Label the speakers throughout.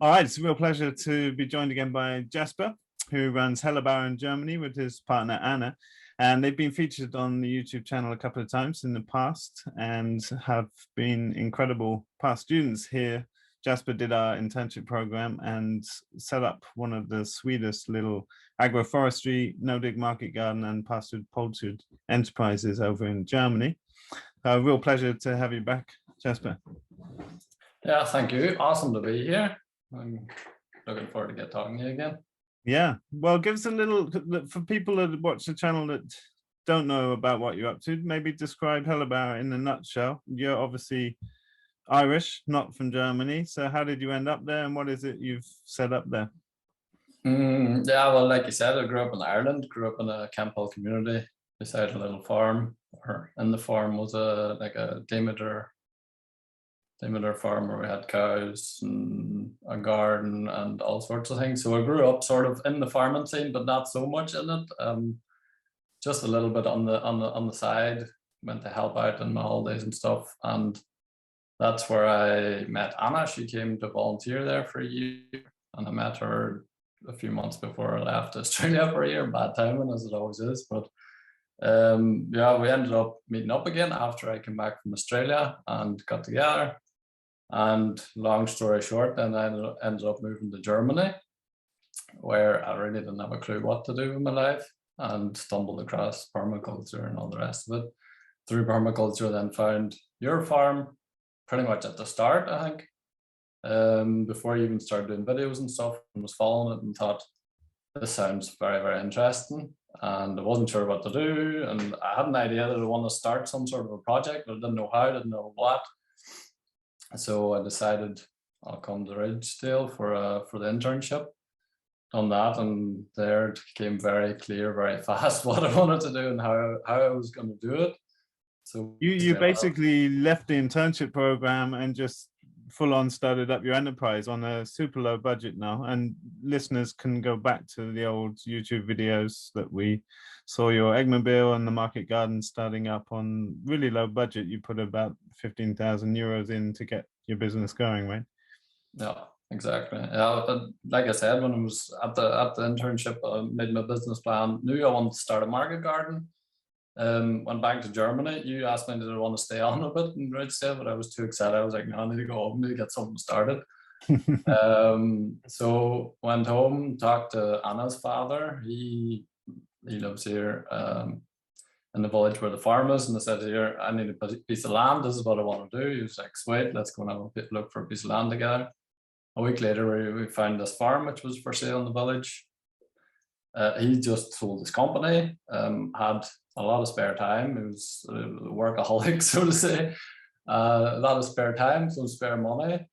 Speaker 1: All right, it's a real pleasure to be joined again by Jasper, who runs Helle Bauer in Germany with his partner Anna. And they've been featured on the YouTube channel a couple of times in the past and have been incredible past students here. Jasper did our internship program and set up one of the sweetest little agroforestry, no-dig market garden and pastured poultry enterprises over in Germany. A real pleasure to have you back, Jasper.
Speaker 2: Yeah, thank you. Awesome to be here. I'm looking forward to get talking to you again.
Speaker 1: Yeah, well, give us a little, for people that watch the channel that don't know about what you're up to, maybe describe Helle Bauer in a nutshell. You're obviously Irish, not from Germany. So how did you end up there and what is it you've set up there?
Speaker 2: Yeah, well, like you said, I grew up in Ireland, grew up in a Campbell community beside a little farm, or in the farm was a Demeter farm where we had cows and a garden and all sorts of things. So I grew up sort of in the farming scene, but not so much in it. Just a little bit on the side. Went to help out in my holidays and stuff, and that's where I met Anna. She came to volunteer there for a year, and I met her a few months before I left Australia for a year. Bad timing, as it always is, but yeah, we ended up meeting up again after I came back from Australia and got together. And long story short, then I ended up moving to Germany, where I really didn't have a clue what to do with my life, and stumbled across permaculture and all the rest of it. Through permaculture, then found your farm pretty much at the start, I think, before I even started doing videos and stuff, and was following it and thought, this sounds very, very interesting. And I wasn't sure what to do, and I had an idea that I wanted to start some sort of a project, but I didn't know how, didn't know what. So I decided I'll come to Ridgedale for the internship. Done that, and there it became very clear very fast what I wanted to do and how I was going to do it. So
Speaker 1: you basically left the internship program and just full on started up your enterprise on a super low budget now, and listeners can go back to the old YouTube videos that we saw your Eggmobile and the market garden starting up on really low budget. You put about 15,000 euros in to get your business going, right?
Speaker 2: Yeah, exactly. Yeah, like I said, when I was at the internship, I made my business plan, knew I wanted to start a market garden. Went back to Germany. You asked me, did I want to stay on a bit in Ridgedale, but I was too excited. I was like, no, I need to go home, I need to get something started. So went home, talked to Anna's father. He lives here in the village where the farm is, and I said, here, I need a piece of land. This is what I want to do. He was like, sweet, let's go and have a look for a piece of land together. A week later, we found this farm, which was for sale in the village. He just sold his company, had a lot of spare time. He was a workaholic, so to say. A lot of spare time, some spare money,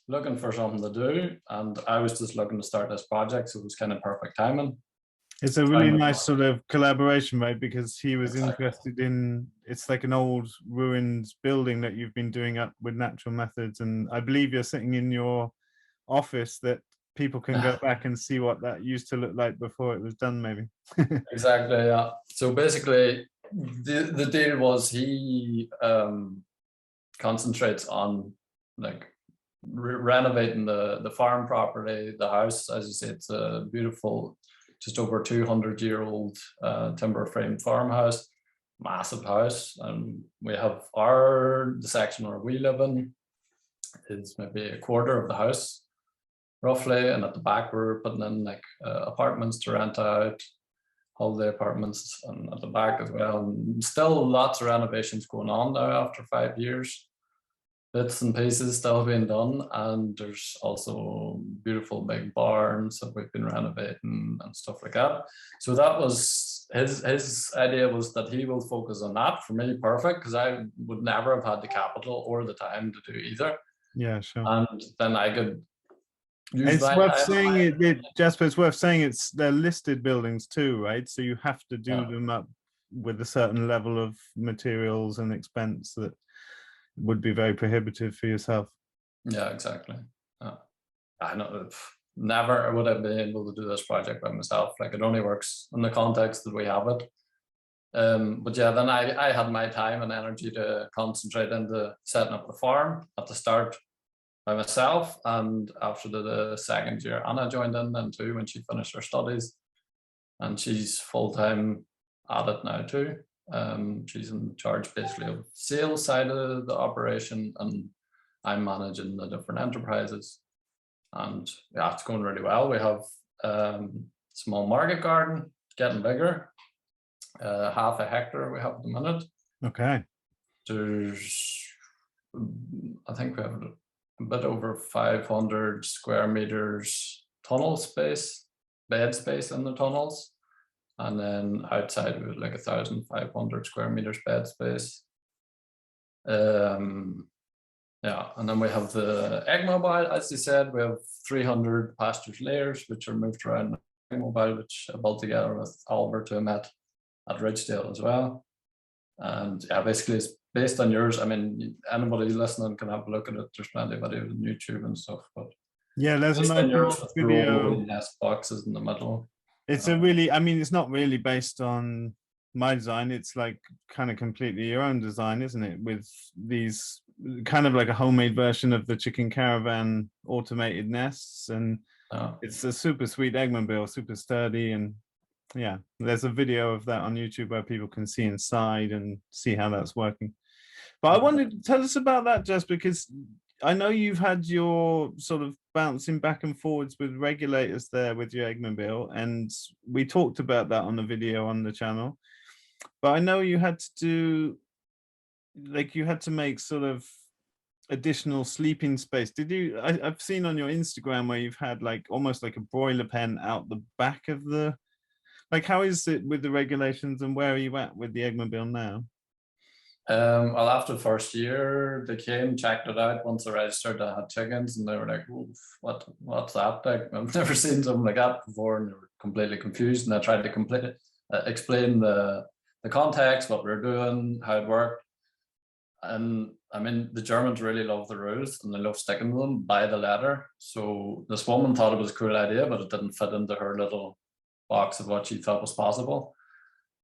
Speaker 2: looking for something to do. And I was just looking to start this project, so it was kind of perfect timing.
Speaker 1: It's a really nice sort of collaboration, right? Because he was
Speaker 2: Exactly.
Speaker 1: interested in, it's like an old ruined building that you've been doing up with natural methods. And I believe you're sitting in your office that people can go back and see what that used to look like before it was done, maybe.
Speaker 2: Exactly, yeah. So basically, the deal was he concentrates on like renovating the farm property, the house. As you say, it's a beautiful, just over 200-year-old timber frame farmhouse, massive house. And we have the section where we live in is maybe a quarter of the house, roughly. And at the back, we're putting in like apartments to rent out, holiday apartments, and at the back as well. And still lots of renovations going on now after 5 years. Bits and pieces still being done, and there's also beautiful big barns that we've been renovating and stuff like that. So that was his idea, was that he will focus on that. For me, perfect, because I would never have had the capital or the time to do either.
Speaker 1: Yeah, sure.
Speaker 2: And then I could use
Speaker 1: it's worth saying Jasper, it's worth saying they're listed buildings too, right? So you have to do them up with a certain level of materials and expense that would be very prohibitive for yourself.
Speaker 2: Yeah, exactly. I know, never would have been able to do this project by myself. Like, it only works in the context that we have it. But yeah, then I had my time and energy to concentrate into setting up the farm. At the start, by myself, and after the second year, Anna joined in then too when she finished her studies, and she's full-time at it now too. She's in charge basically of sales side of the operation, and I'm managing the different enterprises. And yeah, it's going really well. We have small market garden, getting bigger, half a hectare we have at the minute.
Speaker 1: Okay.
Speaker 2: There's, I think we have a bit over 500 square meters tunnel space, bed space in the tunnels. And then outside we have like 1,500 square meters bed space. Yeah, and then we have the Eggmobile, as you said. We have 300 pastured layers, which are moved around the Eggmobile, which I built together with Albert, who I met at Ridgedale as well. And yeah, basically it's based on yours. I mean, anybody listening can have a look at it. There's plenty of videos on YouTube and stuff, but
Speaker 1: yeah, there's a nice video.
Speaker 2: Nest boxes in the middle.
Speaker 1: It's a really, I mean, it's not really based on my design. It's like kind of completely your own design, isn't it? With these kind of like a homemade version of the chicken caravan automated nests, and it's a super sweet Eggmobile, super sturdy, and yeah, there's a video of that on YouTube where people can see inside and see how that's working. But I wanted to tell us about that, just because I know you've had your sort of bouncing back and forwards with regulators there with your Eggmobile, and we talked about that on the video on the channel. But I know you had to do, like, you had to make sort of additional sleeping space. Did you? I've seen on your Instagram where you've had like almost like a broiler pen out the back of the, like, how is it with the regulations, and where are you at with the Eggmobile now?
Speaker 2: Well, after the first year, they came, checked it out. Once I registered, I had chickens, and they were like, what's that? Like, I've never seen something like that before, and they were completely confused. And I tried to explain the context, what we were doing, how it worked. And I mean, the Germans really love the rules, and they love sticking to them by the letter. So this woman thought it was a cool idea, but it didn't fit into her little box of what she thought was possible.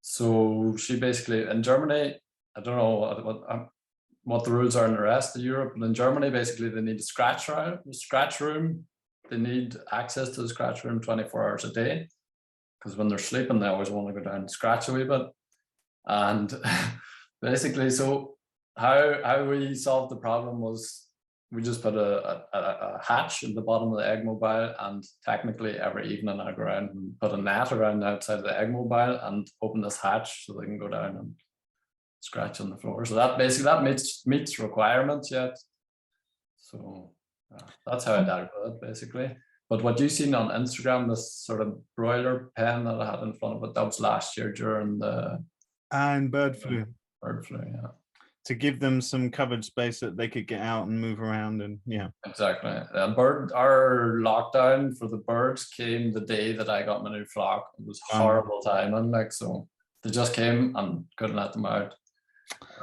Speaker 2: So she basically, in Germany, I don't know what the rules are in the rest of Europe, but in Germany, basically they need a scratch room. They need access to the scratch room 24 hours a day, because when they're sleeping, they always want to go down and scratch a wee bit. And basically, so how we solved the problem was we just put a hatch in the bottom of the Eggmobile, and technically every evening I go around and put a net around the outside of the Eggmobile and open this hatch so they can go down and scratch on the floor. So that basically meets requirements yet. So that's how I dealt with it basically. But what you've seen on Instagram, this sort of broiler pen that I had in front of it, that was last year during the
Speaker 1: bird flu.
Speaker 2: Bird flu, yeah.
Speaker 1: To give them some covered space that they could get out and move around, and yeah.
Speaker 2: Exactly. Our lockdown for the birds came the day that I got my new flock. It was horrible timing, like, so they just came and couldn't let them out.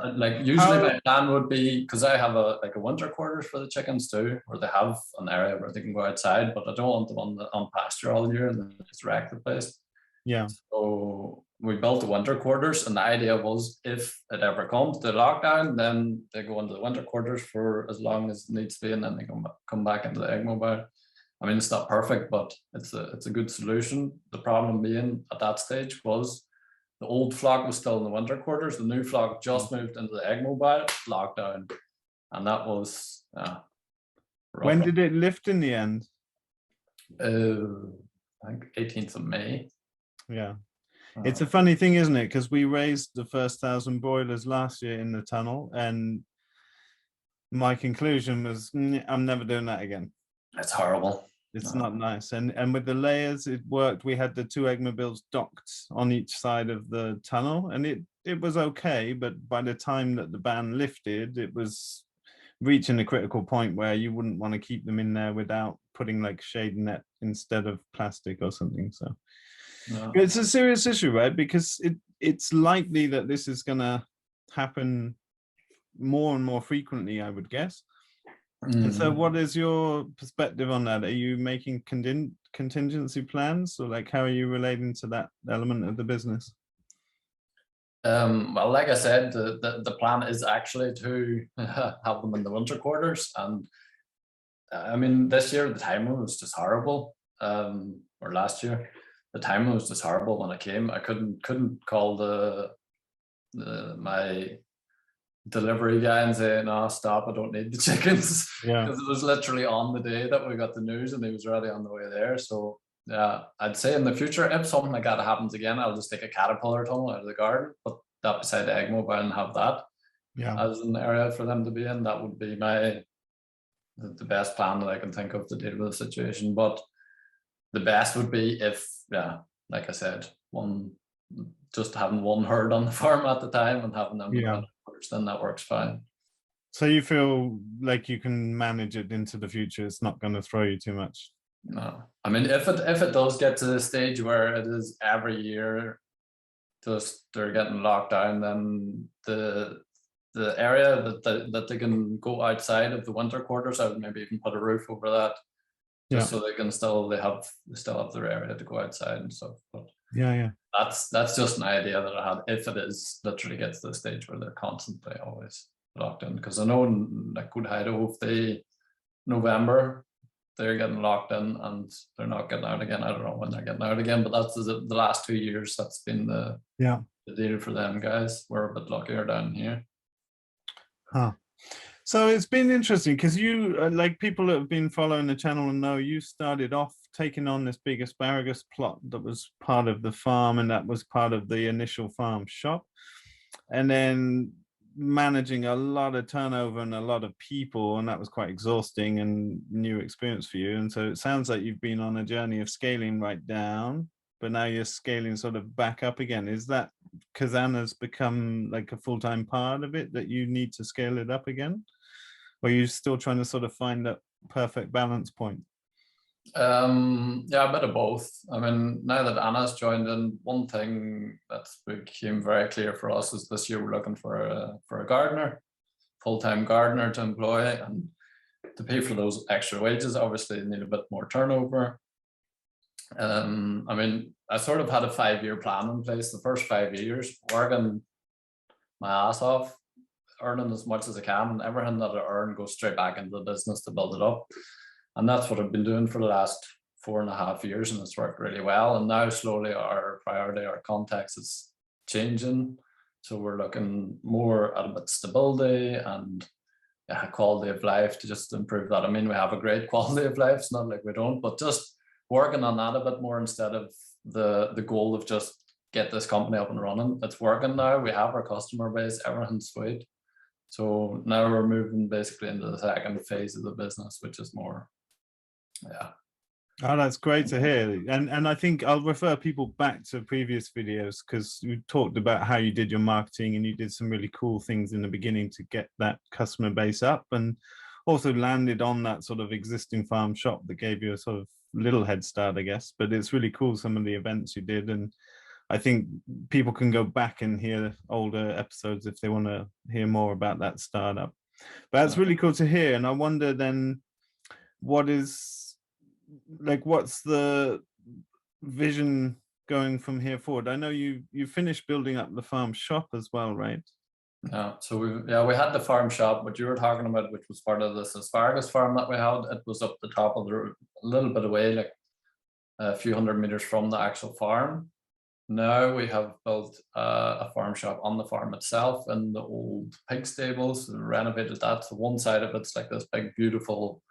Speaker 2: Like, usually my plan would be, because I have a winter quarters for the chickens too, where they have an area where they can go outside, but I don't want them on pasture all year and then just wreck the place.
Speaker 1: Yeah.
Speaker 2: So we built the winter quarters, and the idea was if it ever comes to lockdown, then they go into the winter quarters for as long as it needs to be, and then they come back into the Eggmobile. I mean, it's not perfect, but it's a good solution. The problem being at that stage was the old flock was still in the winter quarters. The new flock just moved into the Eggmobile, lockdown, and that was
Speaker 1: when did it lift in the end?
Speaker 2: I think 18th of May.
Speaker 1: Yeah. It's a funny thing, isn't it? Because we raised the first 1,000 broilers last year in the tunnel, and my conclusion was, I'm never doing that again.
Speaker 2: It's horrible.
Speaker 1: It's not nice. And with the layers, it worked. We had the 2 Eggmobiles docked on each side of the tunnel, and it was okay. But by the time that the ban lifted, it was reaching a critical point where you wouldn't want to keep them in there without putting like shade net instead of plastic or something. So it's a serious issue, right? Because it's likely that this is going to happen more and more frequently, I would guess. And so what is your perspective on that? Are you making contingency plans, or like how are you relating to that element of the business?
Speaker 2: Well, like I said, the plan is actually to have them in the winter quarters, and I mean, this year the timing was just horrible. Or last year, the timing was just horrible when I came. I couldn't call my delivery guy and say, no, stop, I don't need the chickens.
Speaker 1: Yeah.
Speaker 2: Because it was literally on the day that we got the news and he was already on the way there. So yeah, I'd say in the future, if something like that happens again, I'll just take a caterpillar tunnel out of the garden, put that beside the Eggmobile and have that as an area for them to be in. That would be the best plan that I can think of to deal with the situation. But the best would be if, yeah, like I said, just having one herd on the farm at the time and having them then that works fine.
Speaker 1: So you feel like you can manage it into the future? It's not going to throw you too much?
Speaker 2: No, I mean, if it does get to the stage where it is every year just they're getting locked down, then the area that they can go outside of the winter quarters, I would maybe even put a roof over that, just so they can still have their area to go outside and stuff. But that's just an idea that I had. If it is literally gets to the stage where they're constantly always locked in, because I know in like Good Idaho, if November they're getting locked in and they're not getting out again. I don't know when they're getting out again, but that's the last 2 years. That's been the deal for them guys. We're a bit luckier down here.
Speaker 1: So it's been interesting because you, like people that have been following the channel and know, you started off taking on this big asparagus plot that was part of the farm, and that was part of the initial farm shop, and then managing a lot of turnover and a lot of people, and that was quite exhausting and new experience for you. And so it sounds like you've been on a journey of scaling right down, but now you're scaling sort of back up again. Is that because Anna's become like a full-time part of it, that you need to scale it up again? Or are you still trying to sort of find that perfect balance point?
Speaker 2: Yeah, a bit of both. I mean, now that Anna's joined in, one thing that became very clear for us is this year we're looking for a gardener, full-time gardener to employ, and to pay for those extra wages. Obviously, you need a bit more turnover. I mean, I sort of had a 5-year plan in place. The first 5 years, working my ass off, earning as much as I can, and everything that I earn goes straight back into the business to build it up. And that's what I've been doing for the last 4.5 years, and it's worked really well. And now slowly our priority, our context is changing. So we're looking more at a bit stability and quality of life to just improve that. I mean, we have a great quality of life. It's not like we don't, but just working on that a bit more instead of the goal of just get this company up and running. It's working now. We have our customer base, everything's sweet. So now we're moving basically into the second phase of the business, which is more,
Speaker 1: Oh, that's great to hear. And I think I'll refer people back to previous videos, because you talked about how you did your marketing and you did some really cool things in the beginning to get that customer base up, and also landed on that sort of existing farm shop that gave you a sort of little head start, I guess. But it's really cool, some of the events you did, and I think people can go back and hear older episodes if they want to hear more about that startup. But that's really cool to hear. And I wonder then, what's the vision going from here forward? I know you finished building up the farm shop as well, right?
Speaker 2: Yeah, so we had the farm shop, what you were talking about, which was part of this asparagus farm that we had. It was up the top of the road, a little bit away, like a few hundred meters from the actual farm. Now we have built a farm shop on the farm itself in the old pig stables. We renovated that. So one side of it's like this big, beautiful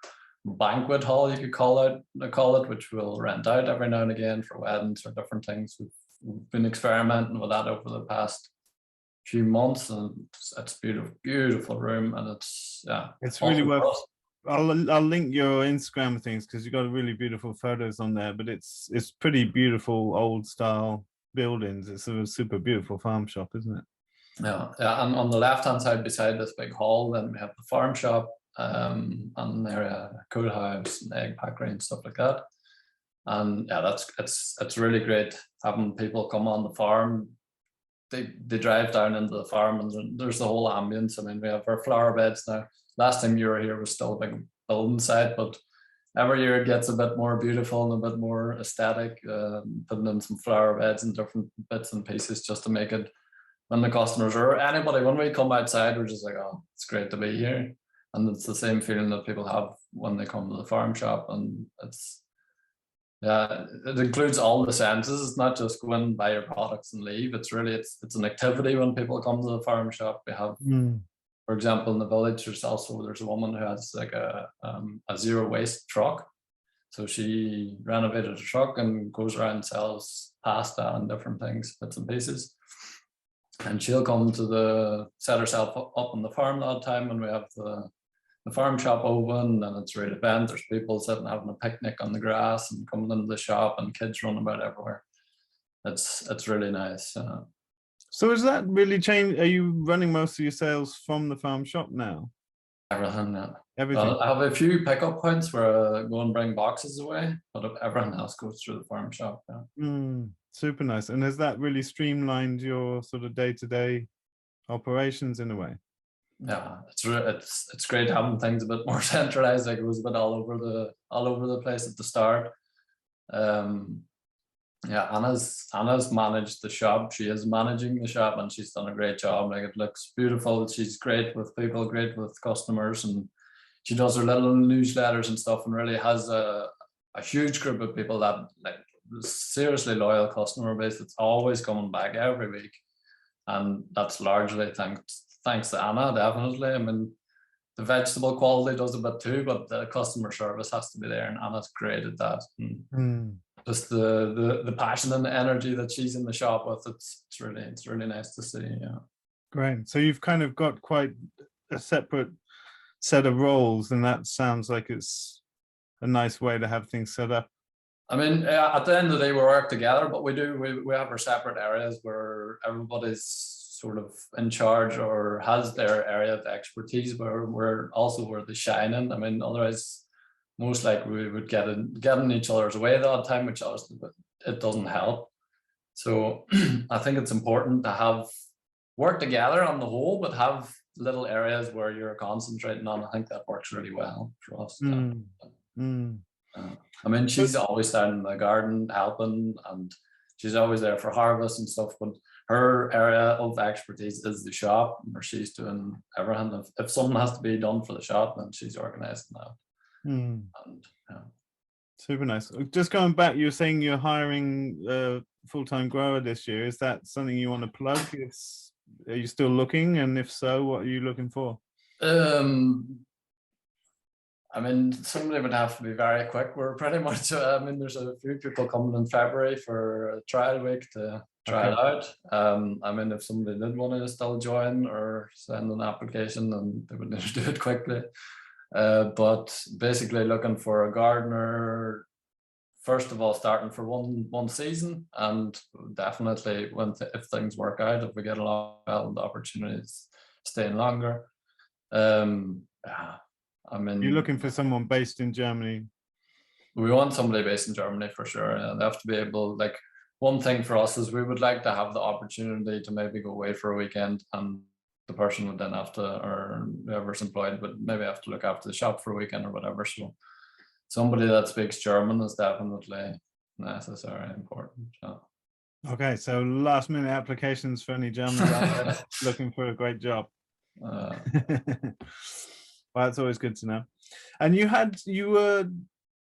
Speaker 2: banquet hall, you could call it, which we'll rent out every now and again for weddings or different things. We've been experimenting with that over the past few months, and it's beautiful room, and it's
Speaker 1: really worth. I'll link your Instagram things, because you've got really beautiful photos on there, but it's pretty beautiful old style buildings. It's a super beautiful farm shop, isn't it?
Speaker 2: Yeah, and on the left hand side beside this big hall, then we have the farm shop, and there a cool house and egg packery and stuff like that. And it's really great having people come on the farm. They drive down into the farm, and there's the whole ambience. I mean, we have our flower beds now. Last time you were here was still a big building site, but every year it gets a bit more beautiful and a bit more aesthetic, putting in some flower beds and different bits and pieces just to make it, when the customers or anybody, when we come outside, we're just like, oh, it's great to be here. And it's the same feeling that people have when they come to the farm shop, and it includes all the senses. It's not just go in and buy your products and leave. It's really it's an activity when people come to the farm shop. We have, for example, in the village, there's a woman who has like a zero waste truck. So she renovated a truck and goes around and sells pasta and different things, bits and pieces. And she'll come to set herself up on the farm all the time, and we have the farm shop open, and it's a great event. There's people sitting having a picnic on the grass and coming into the shop, and kids running about everywhere. It's really nice.
Speaker 1: So has that really changed? Are you running most of your sales from the farm shop now?
Speaker 2: Everything, yeah.
Speaker 1: Everything.
Speaker 2: I have a few pickup points where I go and bring boxes away, but everything else goes through the farm shop. Yeah.
Speaker 1: Super nice. And has that really streamlined your sort of day-to-day operations in a way?
Speaker 2: Yeah, it's great having things a bit more centralized. Like it was a bit all over the place at the start. Yeah, Anna's managed the shop. She is managing the shop, and she's done a great job. Like it looks beautiful. She's great with people, great with customers, and she does her little newsletters and stuff, and really has a huge group of people that like seriously loyal customer base that's always coming back every week, and that's largely thanks to Anna, definitely. I mean, the vegetable quality does a bit too, but the customer service has to be there, and Anna's created that. Just the passion and the energy that she's in the shop with, it's really nice to see. Yeah.
Speaker 1: Great. So you've kind of got quite a separate set of roles, and that sounds like it's a nice way to have things set up.
Speaker 2: I mean, at the end of the day, we work together, but we have our separate areas where everybody's sort of in charge or has their area of expertise, where we're also where they shine in. I mean, otherwise, most likely we would get in each other's way the odd time, which obviously it doesn't help. So I think it's important to work together on the whole, but have little areas where you're concentrating on. I think that works really well for us. I mean, she's always down in the garden helping, and she's always there for harvest and stuff, but her area of expertise is the shop, where she's doing everything. If something has to be done for the shop, then she's organizing that. And,
Speaker 1: super nice. Just going back, you were saying you're hiring a full-time grower this year. Is that something you want to plug? Are you still looking, and if so, what are you looking for?
Speaker 2: I mean, somebody would have to be very quick. We're pretty much, I mean, there's a few people coming in February for a trial week to try it out. I mean, if somebody did want to still join or send an application, then they would need to do it quickly. But basically looking for a gardener, first of all, starting for one season, and definitely if things work out, if we get along well, the opportunities staying longer. I mean,
Speaker 1: you're looking for someone based in Germany.
Speaker 2: We want somebody based in Germany for sure. They have to be able, like, one thing for us is we would like to have the opportunity to maybe go away for a weekend, and the person would then have to, or whoever's employed would maybe have to look after the shop for a weekend or whatever. So somebody that speaks German is definitely necessary, important.
Speaker 1: Okay, so last minute applications for any Germans looking for a great job. Well, that's always good to know. And you were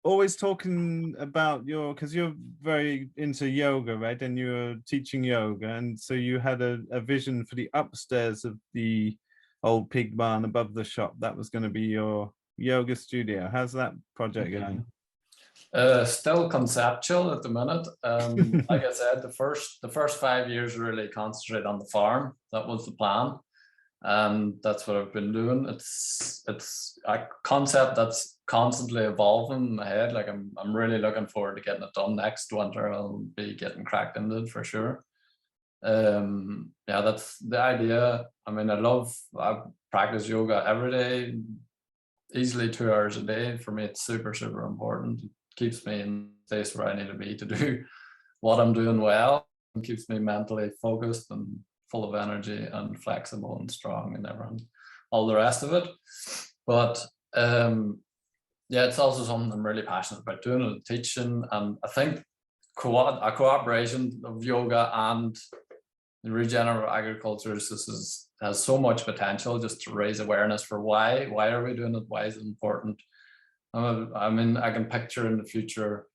Speaker 1: always talking about because you're very into yoga, right? And you were teaching yoga, and so you had a vision for the upstairs of the old pig barn above the shop. That was going to be your yoga studio. How's that project going?
Speaker 2: Still conceptual at the minute. Like I said, the first 5 years really concentrate on the farm. That was the plan. And that's what I've been doing. It's a concept that's constantly evolving in my head. Like I'm really looking forward to getting it done next winter. I'll be getting cracked into it for sure. Yeah, that's the idea. I mean, I practice yoga every day, easily 2 hours a day. For me, it's super, super important. It keeps me in the place where I need to be to do what I'm doing well, and keeps me mentally focused and full of energy and flexible and strong and everything, all the rest of it. But yeah, it's also something I'm really passionate about doing and teaching. And I think a cooperation of yoga and the regenerative agriculture has so much potential just to raise awareness for why are we doing it, why is it important, I mean, I can picture in the future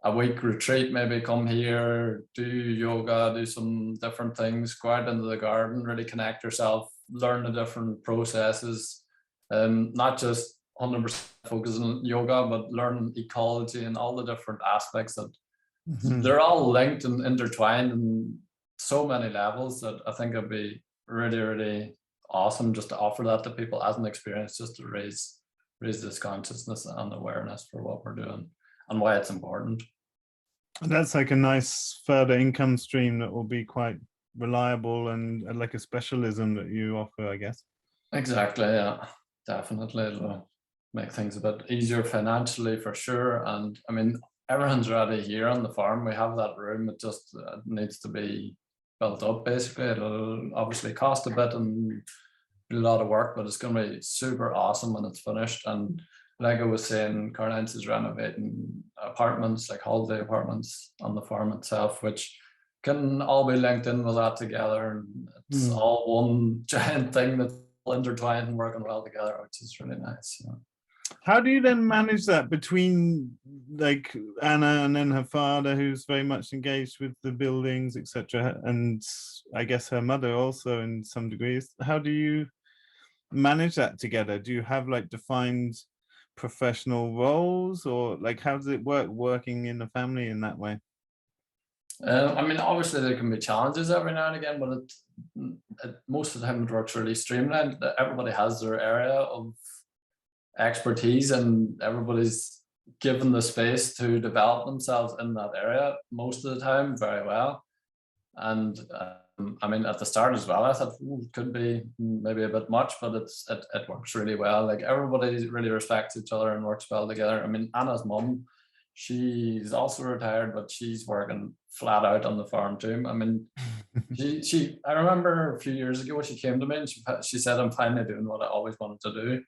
Speaker 2: a week retreat, maybe come here, do yoga, do some different things, go out into the garden, really connect yourself, learn the different processes, not just 100% focus on yoga, but learn ecology and all the different aspects that they're all linked and intertwined in so many levels that I think it'd be really, really awesome just to offer that to people as an experience, just to raise this consciousness and awareness for what we're doing and why it's important.
Speaker 1: And that's like a nice further income stream that will be quite reliable and like a specialism that you offer, I guess.
Speaker 2: Exactly, yeah, definitely. It'll make things a bit easier financially for sure. And I mean, everyone's ready here on the farm. We have that room. It just needs to be built up, basically. It'll obviously cost a bit and a lot of work, but it's going to be super awesome when it's finished. And like I was saying, Keyline is renovating apartments, like holiday apartments on the farm itself, which can all be linked in with that together. And it's all one giant thing that's intertwined and working well together, which is really nice. Yeah.
Speaker 1: How do you then manage that between like Anna and then her father, who's very much engaged with the buildings, etc., and I guess her mother also in some degrees? How do you manage that together? Do you have like defined professional roles, or like how does it work working in the family in that way?
Speaker 2: I mean, obviously there can be challenges every now and again, but most of the time it works really streamlined. Everybody has their area of expertise and everybody's given the space to develop themselves in that area most of the time very well. And I mean, at the start as well, I thought it could be maybe a bit much, but it works really well. Like everybody really respects each other and works well together. I mean, Anna's mum, she's also retired, but she's working flat out on the farm too. I mean, I remember a few years ago when she came to me and she said, I'm finally doing what I always wanted to do.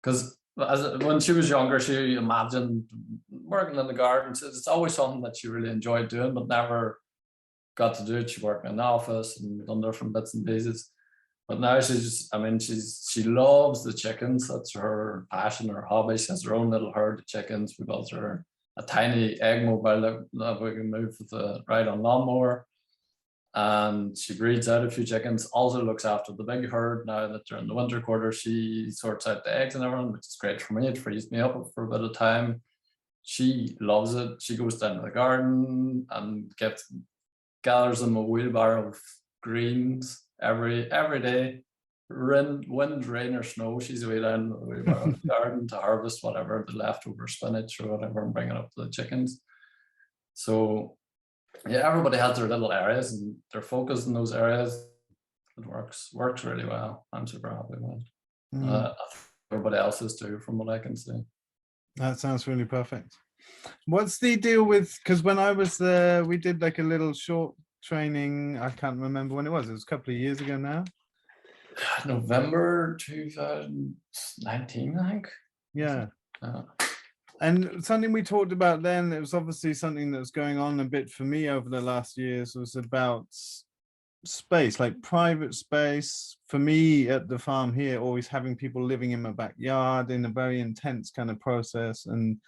Speaker 2: Because when she was younger, she imagined working in the garden. It's always something that she really enjoyed doing, but never got to do it. She worked in an office and done different bits and pieces. But now she's I mean, she loves the chickens. That's her passion, her hobby. She has her own little herd of chickens. We built her a tiny Eggmobile that we can move with the ride-on lawnmower. And she breeds out a few chickens, also looks after the big herd now that they're in the winter quarter. She sorts out the eggs and everything, which is great for me. It frees me up for a bit of time. She loves it. She goes down to the garden and gathers them a wheelbarrow of greens every day. Wind, rain or snow, she's away down the wheelbarrow in the garden to harvest whatever, the leftover spinach or whatever, and bring it up to the chickens. So yeah, everybody has their little areas and they're focused in those areas. It works really well. I'm super happy with it. Everybody else is too, from what I can see.
Speaker 1: That sounds really perfect. What's the deal with, because when I was there, we did like a little short training. I can't remember when it was. It was a couple of years ago now.
Speaker 2: November 2019, I think.
Speaker 1: Yeah. And something we talked about then, it was obviously something that's going on a bit for me over the last years, was about space, like private space. For me at the farm here, always having people living in my backyard in a very intense kind of process and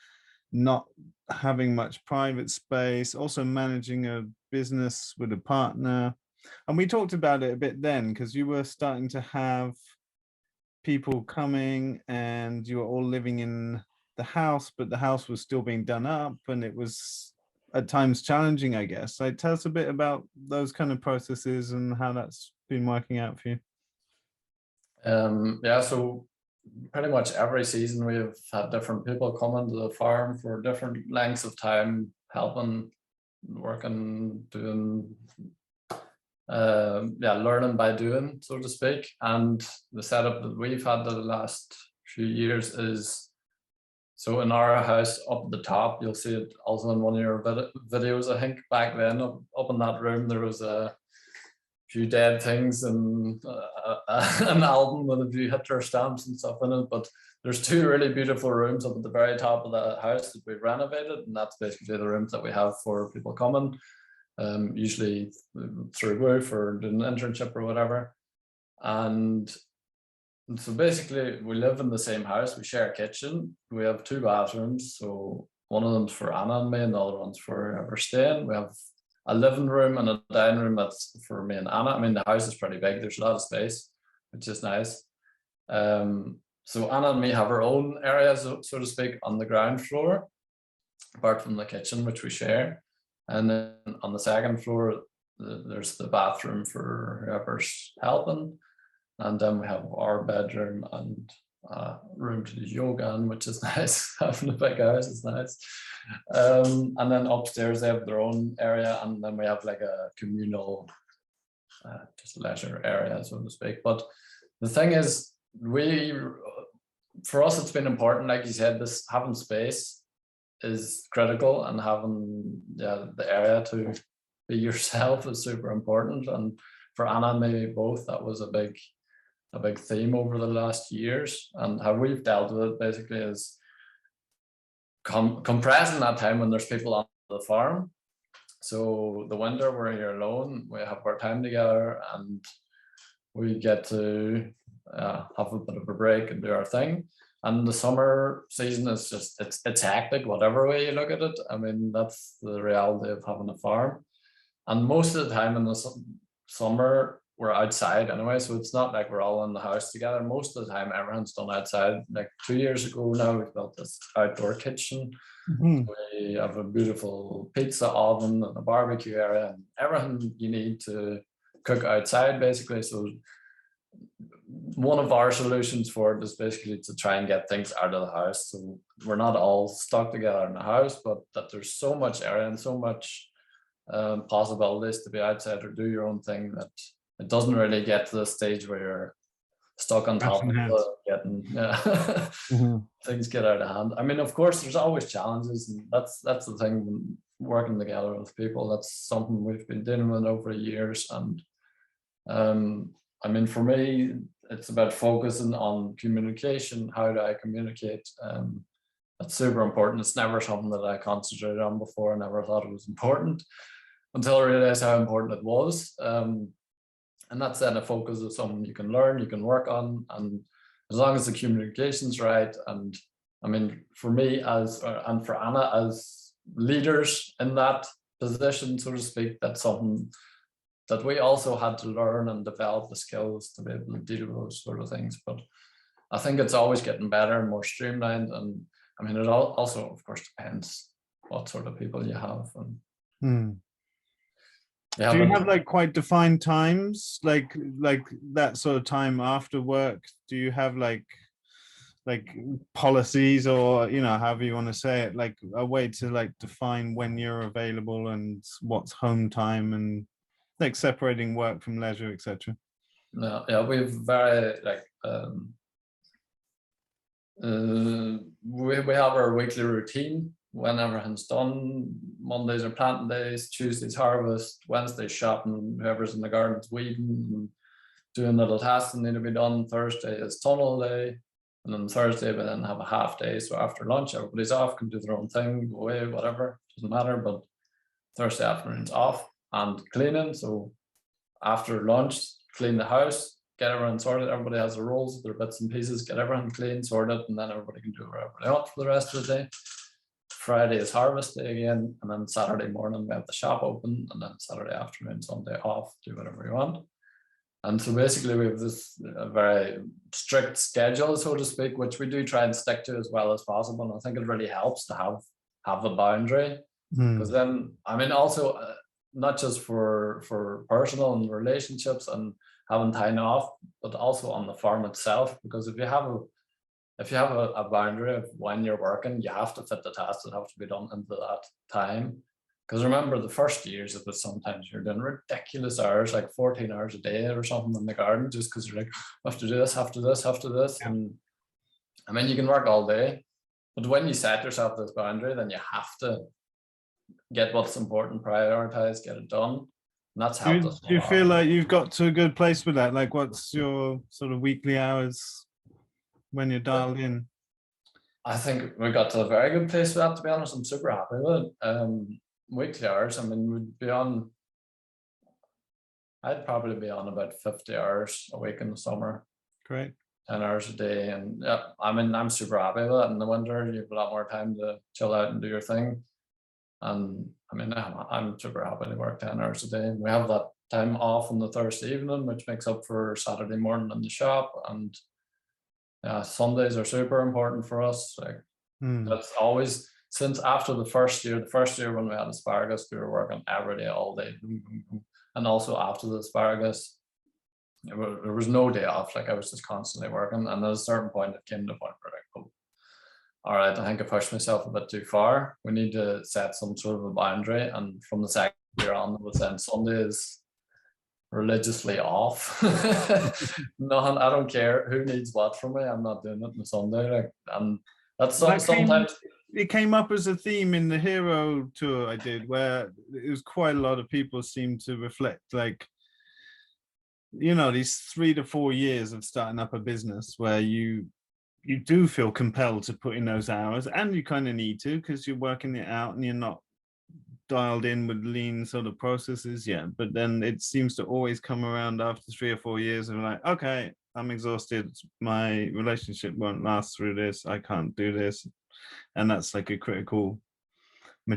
Speaker 1: not having much private space, also managing a business with a partner. And we talked about it a bit then, because you were starting to have people coming and you were all living in the house, but the house was still being done up and it was at times challenging, I guess. So tell us a bit about those kind of processes and how that's been working out for you.
Speaker 2: Yeah, so pretty much every season we've had different people come into the farm for different lengths of time, helping, working, doing, learning by doing, so to speak. And the setup that we've had the last few years is, so in our house up at the top, you'll see it also in one of your videos, I think back then, up in that room, there was a few dead things and an album with a few Hitler stamps and stuff in it. But there's two really beautiful rooms up at the very top of the house that we've renovated. And that's basically the rooms that we have for people coming, usually through WOOF or doing an internship or whatever. And So basically, we live in the same house. We share a kitchen. We have 2 bathrooms. So one of them's for Anna and me, and the other one's for whoever's staying. We have a living room and a dining room that's for me and Anna. I mean, the house is pretty big. There's a lot of space, which is nice. So Anna and me have our own area, so to speak, on the ground floor, apart from the kitchen, which we share. And then on the second floor, there's the bathroom for whoever's helping. And then we have our bedroom and room to do yoga in, which is nice. Having a big house is nice. And then upstairs they have their own area, and then we have like a communal, just leisure area, so to speak. But the thing is, for us, it's been important, like you said, this having space is critical, and having the area to be yourself is super important. And for Anna and me both, that was a big theme over the last years. And how we've dealt with it basically is compressing that time when there's people on the farm. So the winter we're here alone, we have our time together, and we get to have a bit of a break and do our thing. And the summer season is just, it's hectic, whatever way you look at it. I mean, that's the reality of having a farm. And most of the time in the summer, we're outside anyway, so it's not like we're all in the house together. Most of the time, everyone's done outside. Like 2 years ago now, we built this outdoor kitchen.
Speaker 1: Mm-hmm.
Speaker 2: We have a beautiful pizza oven and a barbecue area, and everything you need to cook outside, basically. So one of our solutions for it is basically to try and get things out of the house. So we're not all stuck together in the house, but that there's so much area and so much possibilities to be outside or do your own thing, that it doesn't really get to the stage where you're stuck on top of getting things get out of hand. I mean, of course, there's always challenges, and that's the thing when working together with people. That's something we've been dealing with over years. And I mean, for me, it's about focusing on communication. How do I communicate? That's super important. It's never something that I concentrated on before. I never thought it was important until I realized how important it was. And that's then a focus of something you can learn, you can work on, and as long as the communication's right. And I mean, for me and for Anna as leaders in that position, so to speak, that's something that we also had to learn and develop the skills to be able to deal with those sort of things. But I think it's always getting better and more streamlined. And I mean, it also, of course, depends what sort of people you have. And
Speaker 1: do you have like quite defined times, like that sort of time after work? Do you have like policies, or, you know, however you want to say it, like a way to like define when you're available and what's home time, and like separating work from leisure, etc.?
Speaker 2: No, yeah, we've very we have our weekly routine. When everything's done, Mondays are planting days, Tuesdays harvest, Wednesdays shopping, whoever's in the gardens weeding and doing little tasks that need to be done. Thursday is tunnel day, and then Thursday we then have a half day. So after lunch, everybody's off, can do their own thing, go away, whatever, doesn't matter. But Thursday afternoon's off. And cleaning, so after lunch, clean the house, get everyone sorted. Everybody has their roles, their bits and pieces, get everything clean, sorted, and then everybody can do whatever they want for the rest of the day. Friday is harvest day again, and then Saturday morning we have the shop open, and then Saturday afternoon, Sunday off, do whatever you want. And so basically we have this very strict schedule, so to speak, which we do try and stick to as well as possible. And I think it really helps to have a boundary, because then, I mean, also not just for personal and relationships and having time off, but also on the farm itself. Because if you have a boundary of when you're working, you have to fit the tasks that have to be done into that time. Because remember, the first years, it was sometimes you're doing ridiculous hours, like 14 hours a day or something in the garden, just because you're like, I have to do this, have to this, have to this. Yeah. And I mean, you can work all day, but when you set yourself this boundary, then you have to get what's important, prioritize, get it done. And that's helped us.
Speaker 1: Do you feel like you've got to a good place with that? Like, what's your sort of weekly hours when you're dialed in?
Speaker 2: I think we got to a very good place with that, to be honest. I'm super happy with it. Weekly hours, I mean, we'd be on, I'd probably be on about 50 hours a week in the summer.
Speaker 1: Great.
Speaker 2: 10 hours a day. And yeah, I mean, I'm super happy with that. In the winter, you have a lot more time to chill out and do your thing. And I mean, I'm super happy to work 10 hours a day. We have that time off on the Thursday evening, which makes up for Saturday morning in the shop. And yeah, Sundays are super important for us. Like that's always, since after the first year when we had asparagus, we were working every day, all day. And also after the asparagus, there was no day off. Like I was just constantly working. And at a certain point, it came to the point where like, oh, all right, I think I pushed myself a bit too far. We need to set some sort of a boundary. And from the second year on, it was then Sunday is religiously off. Nothing, I don't care who needs what from me. I'm not doing it on Sunday. Like, and that's sometimes
Speaker 1: it came up as a theme in the Hero tour I did, where it was quite a lot of people seem to reflect, like, you know, these 3 to 4 years of starting up a business where you do feel compelled to put in those hours, and you kind of need to because you're working it out and you're not dialed in with lean sort of processes yet. But then it seems to always come around after 3 or 4 years and like, okay, I'm exhausted, my relationship won't last through this, I can't do this. And that's like a critical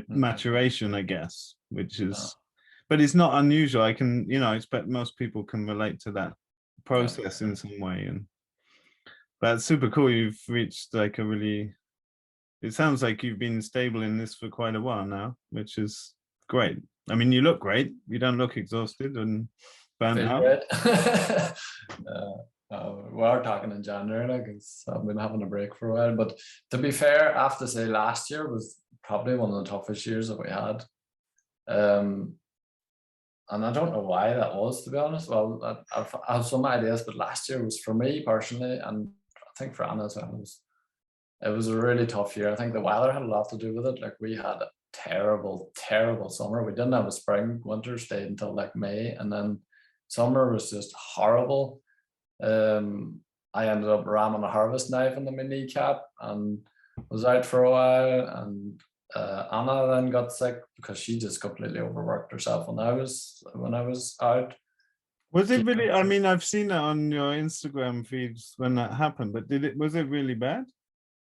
Speaker 1: maturation, I guess, which is but it's not unusual. I can, you know, I expect most people can relate to that process in some way. And that's super cool. You've reached like a really, it sounds like you've been stable in this for quite a while now, which is great. I mean, you look great. You don't look exhausted and burnt out.
Speaker 2: We are talking in January, like I've been having a break for a while. But to be fair, I have to say last year was probably one of the toughest years that we had. And I don't know why that was, to be honest. Well, I have some ideas, but last year was, for me personally, and I think for Anna as well, it was a really tough year. I think the weather had a lot to do with it. Like we had a terrible, terrible summer. We didn't have a spring. Winter stayed until like May, and then summer was just horrible. I ended up ramming a harvest knife into my kneecap and was out for a while. And Anna then got sick because she just completely overworked herself when I was out.
Speaker 1: Was it really? I mean, I've seen it on your Instagram feeds when that happened, but was it really bad?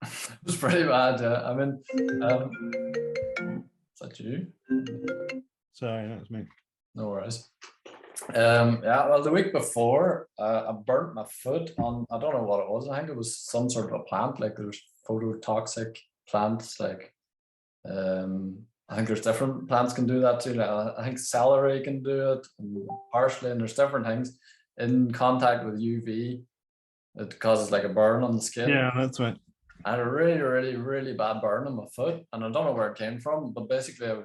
Speaker 2: It was pretty bad, yeah. I mean, is that you?
Speaker 1: Sorry, that's me.
Speaker 2: No worries. Yeah, well, the week before, I burnt my foot on, I don't know what it was. I think it was some sort of a plant, like there's phototoxic plants, like I think there's different plants can do that too. Like, I think celery can do it, and parsley, and there's different things. In contact with UV, it causes like a burn on the skin.
Speaker 1: Yeah, that's right.
Speaker 2: I had a really, really, really bad burn on my foot, and I don't know where it came from, but basically I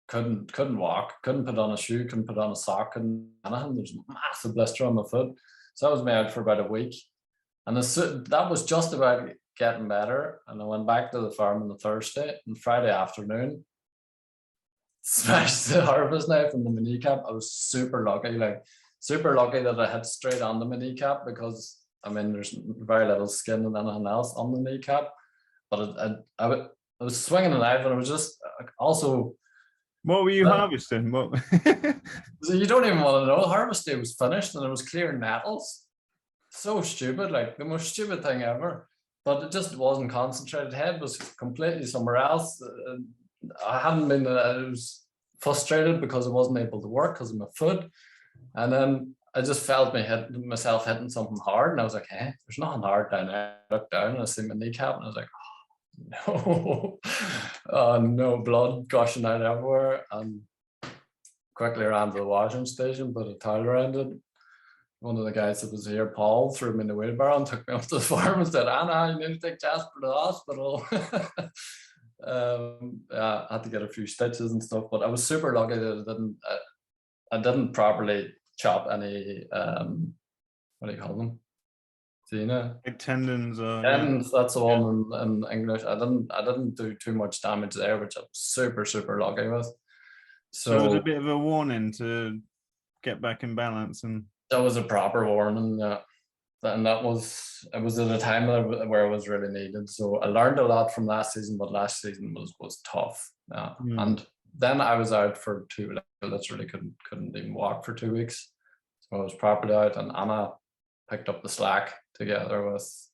Speaker 2: couldn't walk, couldn't put on a shoe, couldn't put on a sock, couldn't anything. There's a massive blister on my foot. So I was out for about a week, and that was just about getting better. And I went back to the farm on the Thursday, and Friday afternoon smashed the harvest knife in the kneecap. I was super lucky that I hit straight on the kneecap, because I mean there's very little skin and anything else on the kneecap. But I was swinging a knife, and it was just also.
Speaker 1: What were you harvesting? What?
Speaker 2: So you don't even want to know. Harvest day was finished, and it was clear nettles. So stupid, like the most stupid thing ever. But it just wasn't concentrated. Head was completely somewhere else. I hadn't been. I was frustrated because I wasn't able to work because of my foot, and then I just felt myself hitting something hard, and I was like, "Hey, there's nothing hard down there." I looked down and I see my kneecap, and I was like, "Oh, no, no, blood gushing out everywhere," and quickly ran to the washing station, put a towel around it. One of the guys that was here, Paul, threw me in the wheelbarrow and took me up to the farm and said, "Anna, you need to take Jasper to the hospital." Yeah, I had to get a few stitches and stuff, but I was super lucky that I didn't properly chop any what do you call them?
Speaker 1: Like tendons or
Speaker 2: tendons, that's the one in English. I didn't do too much damage there, which I'm super, super lucky with.
Speaker 1: So it was a bit of a warning to get back in balance, and
Speaker 2: that was a proper warning, yeah. And it was at a time where it was really needed. So I learned a lot from last season, but last season was tough. Yeah. And then I was out for literally couldn't even walk for 2 weeks. So I was properly out, and Anna picked up the slack together with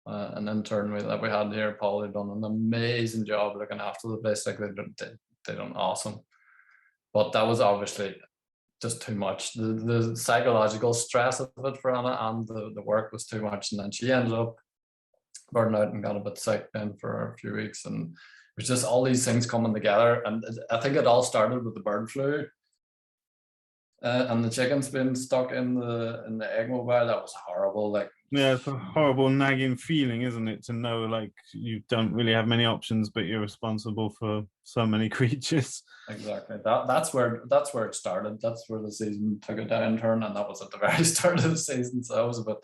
Speaker 2: an intern that we had here, Paul, who'd done an amazing job looking after the place. Like they done awesome, but that was obviously just too much. The psychological stress of it for Anna, and the work was too much, and then she ended up burning out and got a bit sick then for a few weeks, and it was just all these things coming together. And I think it all started with the bird flu. And the chickens being stuck in the Eggmobile. That was horrible. Like,
Speaker 1: yeah, it's a horrible nagging feeling, isn't it, to know like you don't really have many options, but you're responsible for so many creatures.
Speaker 2: Exactly. That's where it started. That's where the season took a downturn, and that was at the very start of the season. So that was a bit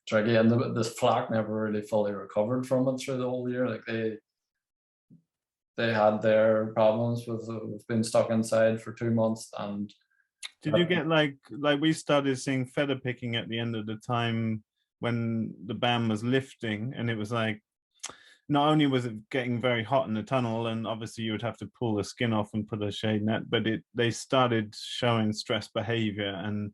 Speaker 2: tricky, and this flock never really fully recovered from it through the whole year. Like they had their problems with being stuck inside for 2 months. And
Speaker 1: did you get like we started seeing feather picking at the end of the time when the ban was lifting, and it was like, not only was it getting very hot in the tunnel, and obviously you would have to pull the skin off and put a shade net, but they started showing stress behavior. And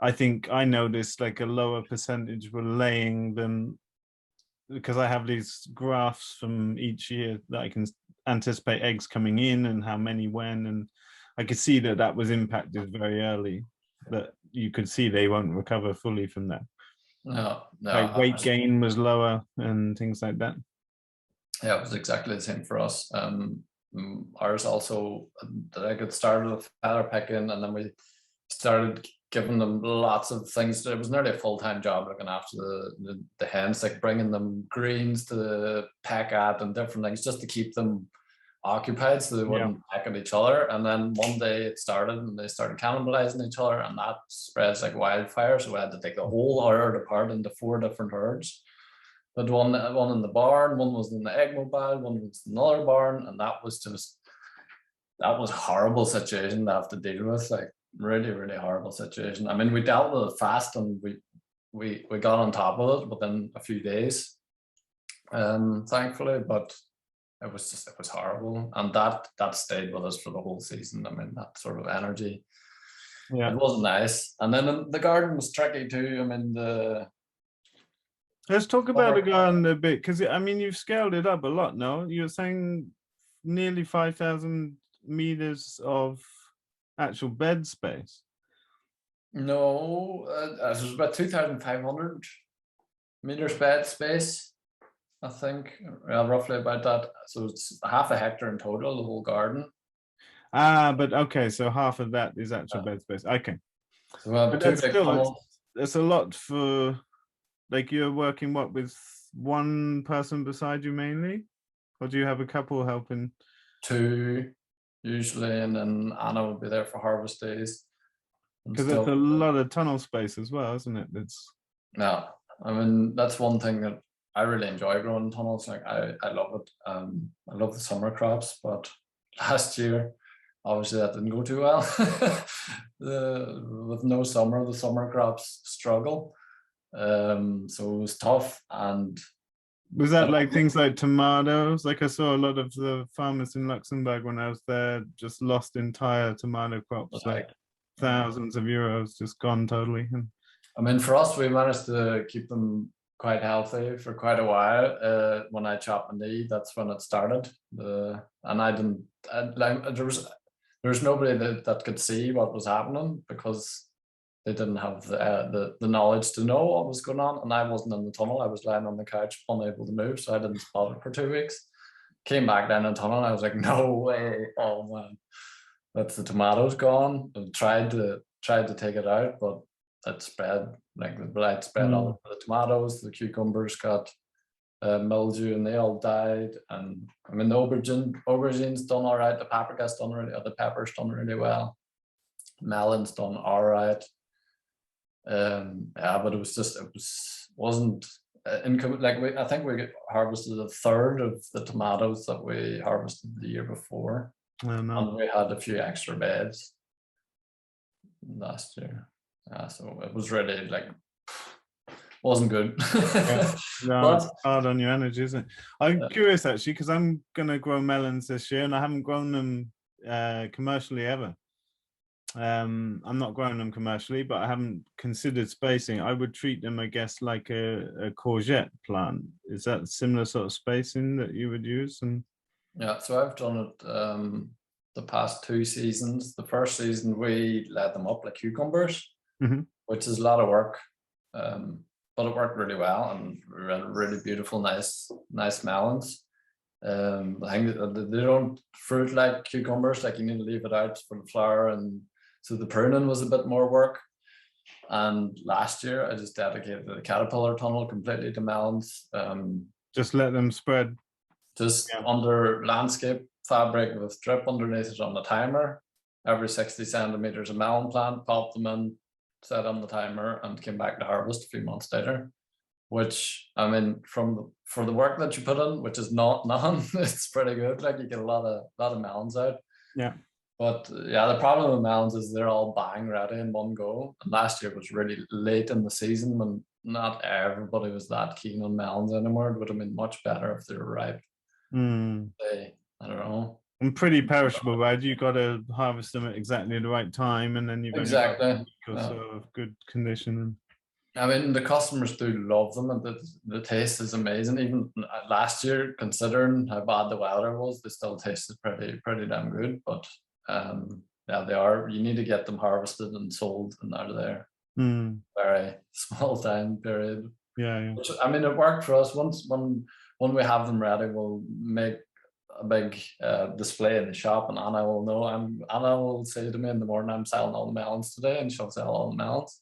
Speaker 1: I think I noticed like a lower percentage were laying than, because I have these graphs from each year that I can anticipate eggs coming in and how many when, and I could see that was impacted very early, that you could see they won't recover fully from that.
Speaker 2: No,
Speaker 1: like weight gain was lower and things like that.
Speaker 2: Yeah, it was exactly the same for us. Ours also, I got started with feather picking, and then we started giving them lots of things. It was nearly a full-time job looking after the hens, like bringing them greens to peck at and different things just to keep them occupied so they wouldn't peck at each other. And then one day it started and they started cannibalizing each other, and that spreads like wildfire. So we had to take the whole herd apart into 4 different herds. But one in the barn, one was in the Eggmobile, one was in another barn, and that was a horrible situation to have to deal with. Like, really, really horrible situation. I mean, we dealt with it fast, and we got on top of it within a few days, thankfully. But it was horrible, and that stayed with us for the whole season. I mean, that sort of energy, it wasn't nice. And then the garden was tricky too. I mean,
Speaker 1: let's talk about the garden a bit, because I mean, you've scaled it up a lot. No, you're saying nearly 5,000 meters of actual bed space.
Speaker 2: No, it was about 2,500 meters bed space, I think, roughly about that. So it's half a hectare in total, the whole garden.
Speaker 1: But okay, so half of that is actual bed space. Okay,
Speaker 2: so but
Speaker 1: that's a lot for, like, you're working with one person beside you mainly, or do you have a couple helping?
Speaker 2: 2 usually, and then Anna would be there for harvest days.
Speaker 1: Because it's a lot of tunnel space as well, isn't it?
Speaker 2: No, I mean, that's one thing that I really enjoy growing tunnels. Like, I love it. I love the summer crops, but last year, obviously that didn't go too well. With no summer, the summer crops struggle. So it was tough. And
Speaker 1: was that like things like tomatoes? Like, I saw a lot of the farmers in Luxembourg when I was there just lost entire tomato crops, like thousands of euros just gone totally.
Speaker 2: I mean, for us, we managed to keep them quite healthy for quite a while. When I chopped my knee, that's when it started. And I didn't like, there was nobody that could see what was happening, because they didn't have the knowledge to know what was going on, and I wasn't in the tunnel. I was lying on the couch, unable to move, so I didn't spot it for 2 weeks. Came back down in the tunnel, and I was like, "No way! Oh man, that's the tomatoes gone." I tried to take it out, but it spread, like the blight spread all over the tomatoes. The cucumbers got mildew, and they all died. And I mean, the aubergines done all right. The paprika's done really. The pepper's done really well. Melons done all right. But it wasn't income. Like, I think we harvested a third of the tomatoes that we harvested the year before, and we had a few extra beds last year. So it was really, like, wasn't good.
Speaker 1: No, it's hard on your energy, isn't it? I'm curious actually, because I'm gonna grow melons this year, and I haven't grown them commercially ever. I'm not growing them commercially, but I haven't considered spacing. I would treat them, I guess, like a courgette plant. Is that similar sort of spacing that you would use? And
Speaker 2: Yeah, so I've done it the past 2 seasons. The first season we let them up like cucumbers, which is a lot of work, but it worked really well, and really beautiful, nice melons. I think they don't fruit like cucumbers, like you need to leave it out for the flower, and so the pruning was a bit more work. And last year I just dedicated the caterpillar tunnel completely to melons.
Speaker 1: Just let them spread.
Speaker 2: Just under landscape fabric with drip underneath it on the timer. Every 60 centimeters of melon plant, pop them in, set on the timer, and came back to harvest a few months later. Which, I mean, for the work that you put in, which is not none, it's pretty good. Like you get a lot of melons out.
Speaker 1: Yeah.
Speaker 2: But yeah, the problem with melons is they're all bang ready in one go. And last year was really late in the season when not everybody was that keen on melons anymore. It would have been much better if they were ripe. I don't know.
Speaker 1: And pretty perishable, right? You got to harvest them at exactly the right time, and then you've only got a week or so of good condition.
Speaker 2: I mean, the customers do love them, and the taste is amazing. Even last year, considering how bad the weather was, they still tasted pretty damn good. But yeah, they are. You need to get them harvested and sold and out of there. Very small time period.
Speaker 1: Yeah.
Speaker 2: Which, I mean, it worked for us. When we have them ready, we'll make a big display in the shop, and Anna will know. Anna will say to me in the morning, "I'm selling all the melons today," and she'll sell all the melons.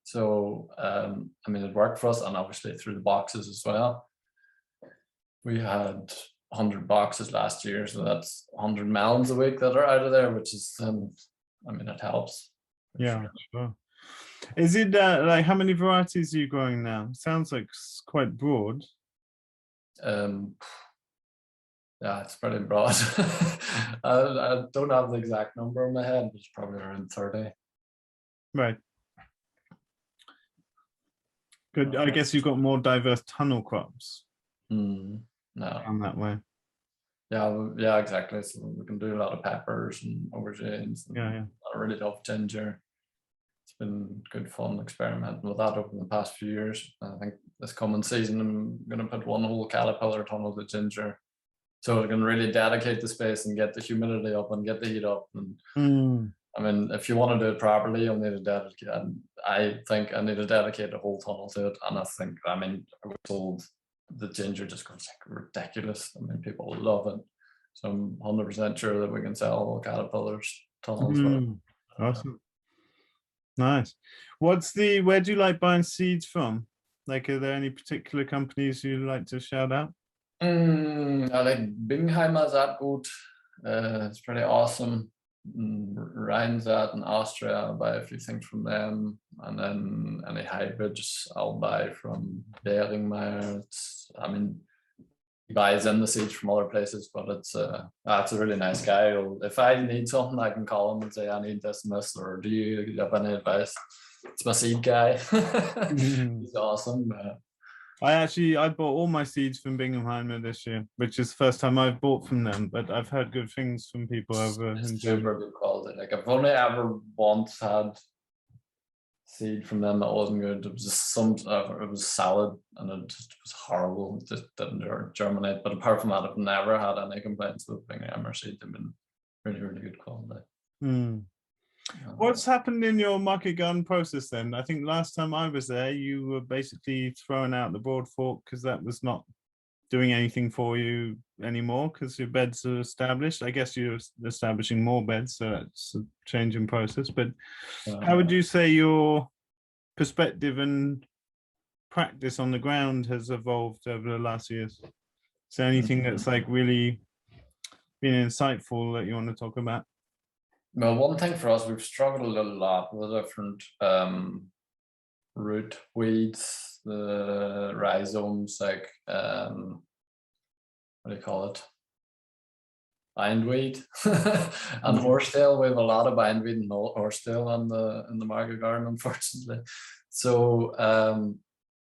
Speaker 2: So, I mean, it worked for us, and obviously through the boxes as well. We had 100 boxes last year, so that's 100 melons a week that are out of there, which is, I mean, it helps.
Speaker 1: Yeah, sure. Is it like, how many varieties are you growing now? Sounds like quite broad.
Speaker 2: Yeah, it's pretty broad. I don't have the exact number in my head, but it's probably around 30.
Speaker 1: Right. Good. I guess you've got more diverse tunnel crops.
Speaker 2: No.
Speaker 1: On that way.
Speaker 2: Yeah, exactly. So we can do a lot of peppers and aubergines. And
Speaker 1: yeah.
Speaker 2: I really love ginger. It's been good fun experimenting with that over the past few years. I think this coming season I'm going to put one whole caterpillar tunnel of ginger, so I can really dedicate the space and get the humidity up and get the heat up. And I mean, if you want to do it properly, you'll need to dedicate. I think I need to dedicate a whole tunnel to it. And I think, I mean, I was told the ginger just goes like ridiculous. I mean, people love it. So I'm 100% sure that we can sell all caterpillars tunnels.
Speaker 1: Awesome. Nice. Where do you like buying seeds from? Like, are there any particular companies you'd like to shout out?
Speaker 2: I like Bingheimer Saatgut. It's pretty awesome. Rheinsaat in Austria, I'll buy a few things from them, and then any hybrids I'll buy from Beringmeier. I mean, he buys in the seeds from other places, but it's a really nice guy. If I need something, I can call him and say I need this and this, or do you have any advice? It's my seed guy. He's awesome.
Speaker 1: I bought all my seeds from Bingheimer this year, which is the first time I've bought from them, but I've heard good things from people over in Germany.
Speaker 2: Super good quality. Like, I've only ever once had seed from them that wasn't good. It was just it was salad, and it just was horrible. It just didn't germinate. But apart from that, I've never had any complaints with Bingheimer seed. They've been really good quality.
Speaker 1: What's happened in your market garden process then? I think last time I was there, you were basically throwing out the broad fork because that was not doing anything for you anymore because your beds are established. I guess you're establishing more beds, so that's a change in process. But how would you say your perspective and practice on the ground has evolved over the last years? Is there anything that's like really been insightful that you want to talk about?
Speaker 2: Well, one thing for us, we've struggled a lot with different root weeds, the rhizomes, like what do you call it? Bindweed and horsetail. We have a lot of bindweed and horsetail in the market garden, unfortunately. So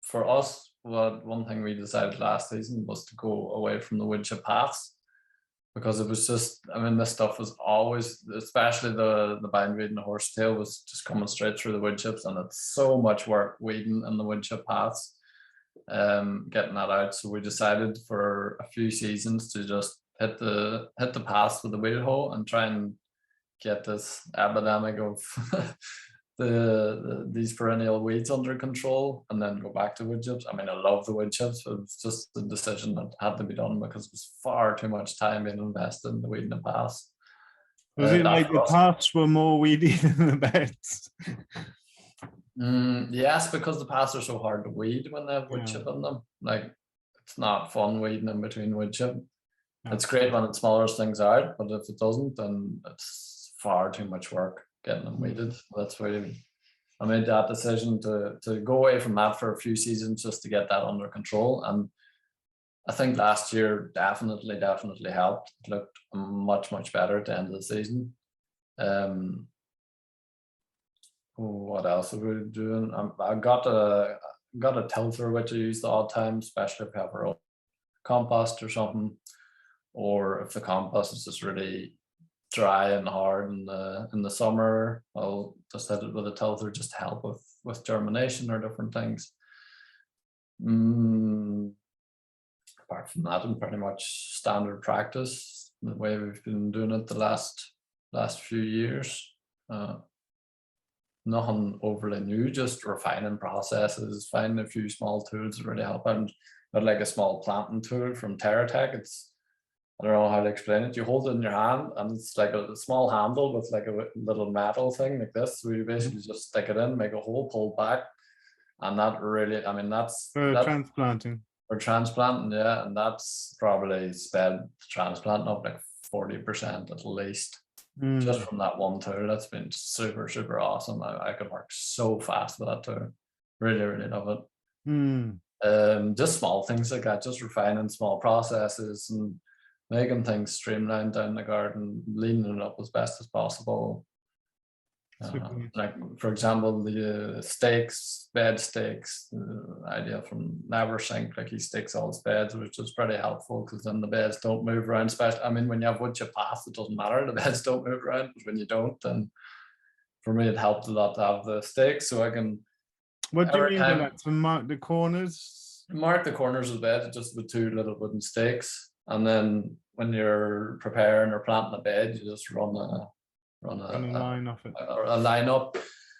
Speaker 2: for us, one thing we decided last season was to go away from the wood chip paths. because it was just, I mean, this stuff was always, especially the bindweed and the horsetail, was just coming straight through the wood chips, and it's so much work weeding in the wood chip paths, getting that out. So we decided for a few seasons to just hit the paths with the weed hoe and try and get this epidemic of these perennial weeds under control, and then go back to wood chips. I mean, I love the wood chips, but it's just the decision that had to be done because it was far too much time being invested in the weed in the paths.
Speaker 1: Was it like the paths were more weedy than the beds?
Speaker 2: Yes, because the paths are so hard to weed when they have wood chip in them. Like, it's not fun weeding in between wood chip. It's great when it smatters things out, but if it doesn't, then it's far too much work getting them weeded. That's why I made that decision to go away from that for a few seasons just to get that under control. And I think last year definitely helped. It looked much better at the end of the season. What else are we doing? I got a tilther which I use the odd time, especially if we have our own compost or something, or if the compost is just really dry and hard in the summer, I'll just hit it with a tilther just to help with germination or different things. Apart from that, and pretty much standard practice, the way we've been doing it the last few years. Nothing overly new, just refining processes, finding a few small tools that really help out. But like a small planting tool from TerraTech, I don't know how to explain it. You hold it in your hand, and it's like a small handle with like a little metal thing like this. So you basically just stick it in, make a hole, pull back, and that really, I mean, that's
Speaker 1: transplanting.
Speaker 2: For transplanting, yeah, and that's probably sped transplanting up like 40% at least. Just from that one tool. That's been super awesome. I could work so fast with that tool. Really love it. Just small things like that, just refining small processes and making things streamlined down the garden, leaning it up as best as possible. Like, for example, the stakes, bed stakes, the idea from Neversink, like he stakes all his beds, which is pretty helpful because then the beds don't move around. Especially, I mean, when you have wood chip paths, it doesn't matter, the beds don't move around, but when you don't, then for me it helped a lot to have the stakes, so I can.
Speaker 1: What do you mean by that? To mark the corners?
Speaker 2: Mark the corners of the bed just with two little wooden stakes, and then when you're preparing or planting a bed, you just run a
Speaker 1: line off it.
Speaker 2: A line up.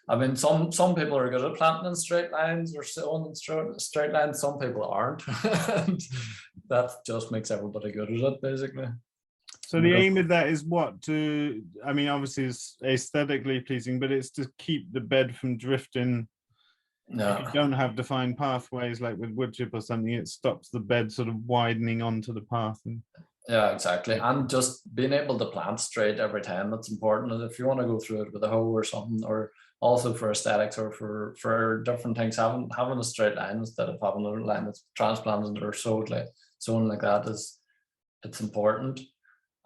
Speaker 2: I mean, some people are good at planting in straight lines or sowing in straight lines. Some people aren't. And that just makes everybody good at it, basically.
Speaker 1: So the aim of that is what? I mean, obviously it's aesthetically pleasing, but it's to keep the bed from drifting.
Speaker 2: No.
Speaker 1: If you don't have defined pathways like with wood chip or something, it stops the bed sort of widening onto the path.
Speaker 2: Yeah, exactly. And just being able to plant straight every time, that's important. And if you want to go through it with a hoe or something, or also for aesthetics or for different things, having a straight line instead of having a line that's transplanted or sown like that it's important.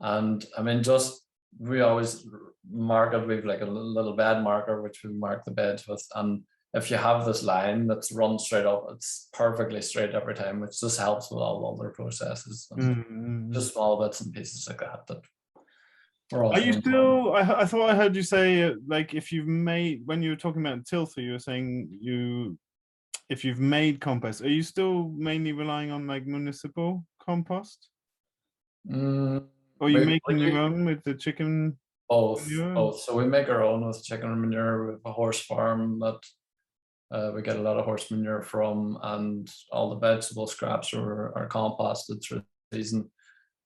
Speaker 2: And I mean, just we always mark it. We've like a little bed marker which we mark the beds with, and if you have this line that's run straight up, it's perfectly straight every time, which just helps with all other processes and just small bits and pieces like that.
Speaker 1: Are you still? I thought I heard you say like if you've made, when you were talking about tilther, you were saying if you've made compost, are you still mainly relying on like municipal compost? Or are you making your own with the chicken?
Speaker 2: Both. So we make our own with chicken manure. We have a horse farm that we get a lot of horse manure from, and all the vegetable scraps are composted through the season,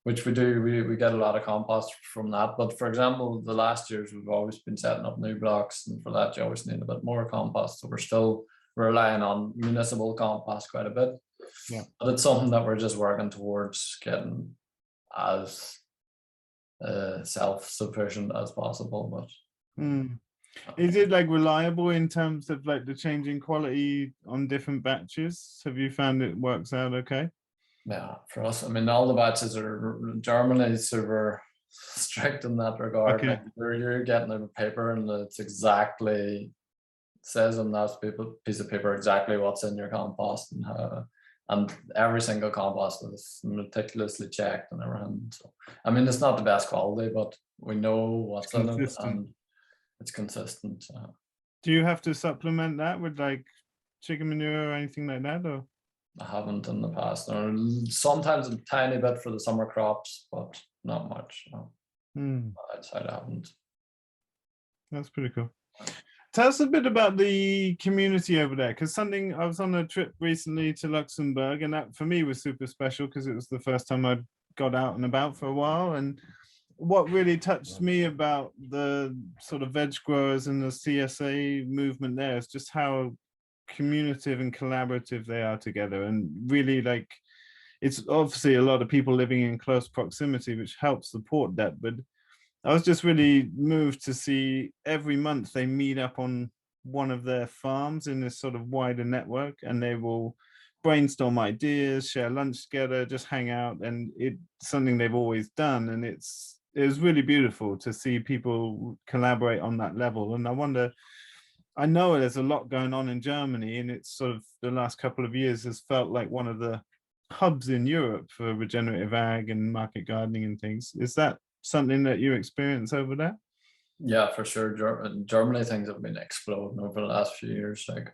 Speaker 2: which we do. We get a lot of compost from that. But for example, the last years we've always been setting up new blocks, and for that you always need a bit more compost. So we're still relying on municipal compost quite a bit.
Speaker 1: Yeah.
Speaker 2: But it's something that we're just working towards getting as self-sufficient as possible. But
Speaker 1: is it like reliable in terms of like the changing quality on different batches? Have you found it works out okay?
Speaker 2: Yeah, for us, I mean, all the batches are Germany super strict in that regard.
Speaker 1: Okay.
Speaker 2: Like you're getting a paper and it's exactly says on that piece of paper exactly what's in your compost and and every single compost is meticulously checked and everything. So, I mean, it's not the best quality, but we know what's in it, and it's consistent.
Speaker 1: Do you have to supplement that with like chicken manure or anything like that, or?
Speaker 2: I haven't in the past. Or sometimes a tiny bit for the summer crops, but not much. No. Outside, I haven't.
Speaker 1: That's pretty cool. Tell us a bit about the community over there, because I was on a trip recently to Luxembourg, and that for me was super special because it was the first time I'd got out and about for a while. And what really touched me about the sort of veg growers and the CSA movement there is just how communicative and collaborative they are together, and really like it's obviously a lot of people living in close proximity, which helps support that. But I was just really moved to see every month they meet up on one of their farms in this sort of wider network, and they will brainstorm ideas, share lunch together, just hang out. And it's something they've always done. And it was really beautiful to see people collaborate on that level. And I wonder, I know there's a lot going on in Germany, and it's sort of the last couple of years has felt like one of the hubs in Europe for regenerative ag and market gardening and things. Is that something that you experience over there?
Speaker 2: Yeah, for sure. Germany, things have been exploding over the last few years. Like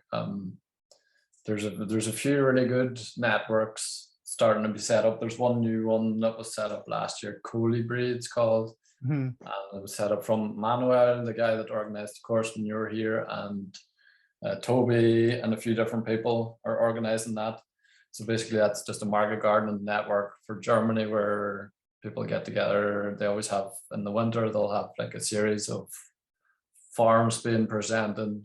Speaker 2: there's a few really good networks starting to be set up. There's one new one that was set up last year, Colibri it's called. And it was set up from Manuel, the guy that organized the course when you were here, and Toby and a few different people are organizing that. So basically that's just a market gardening network for Germany where people get together. They always have, in the winter, they'll have like a series of farms being presented.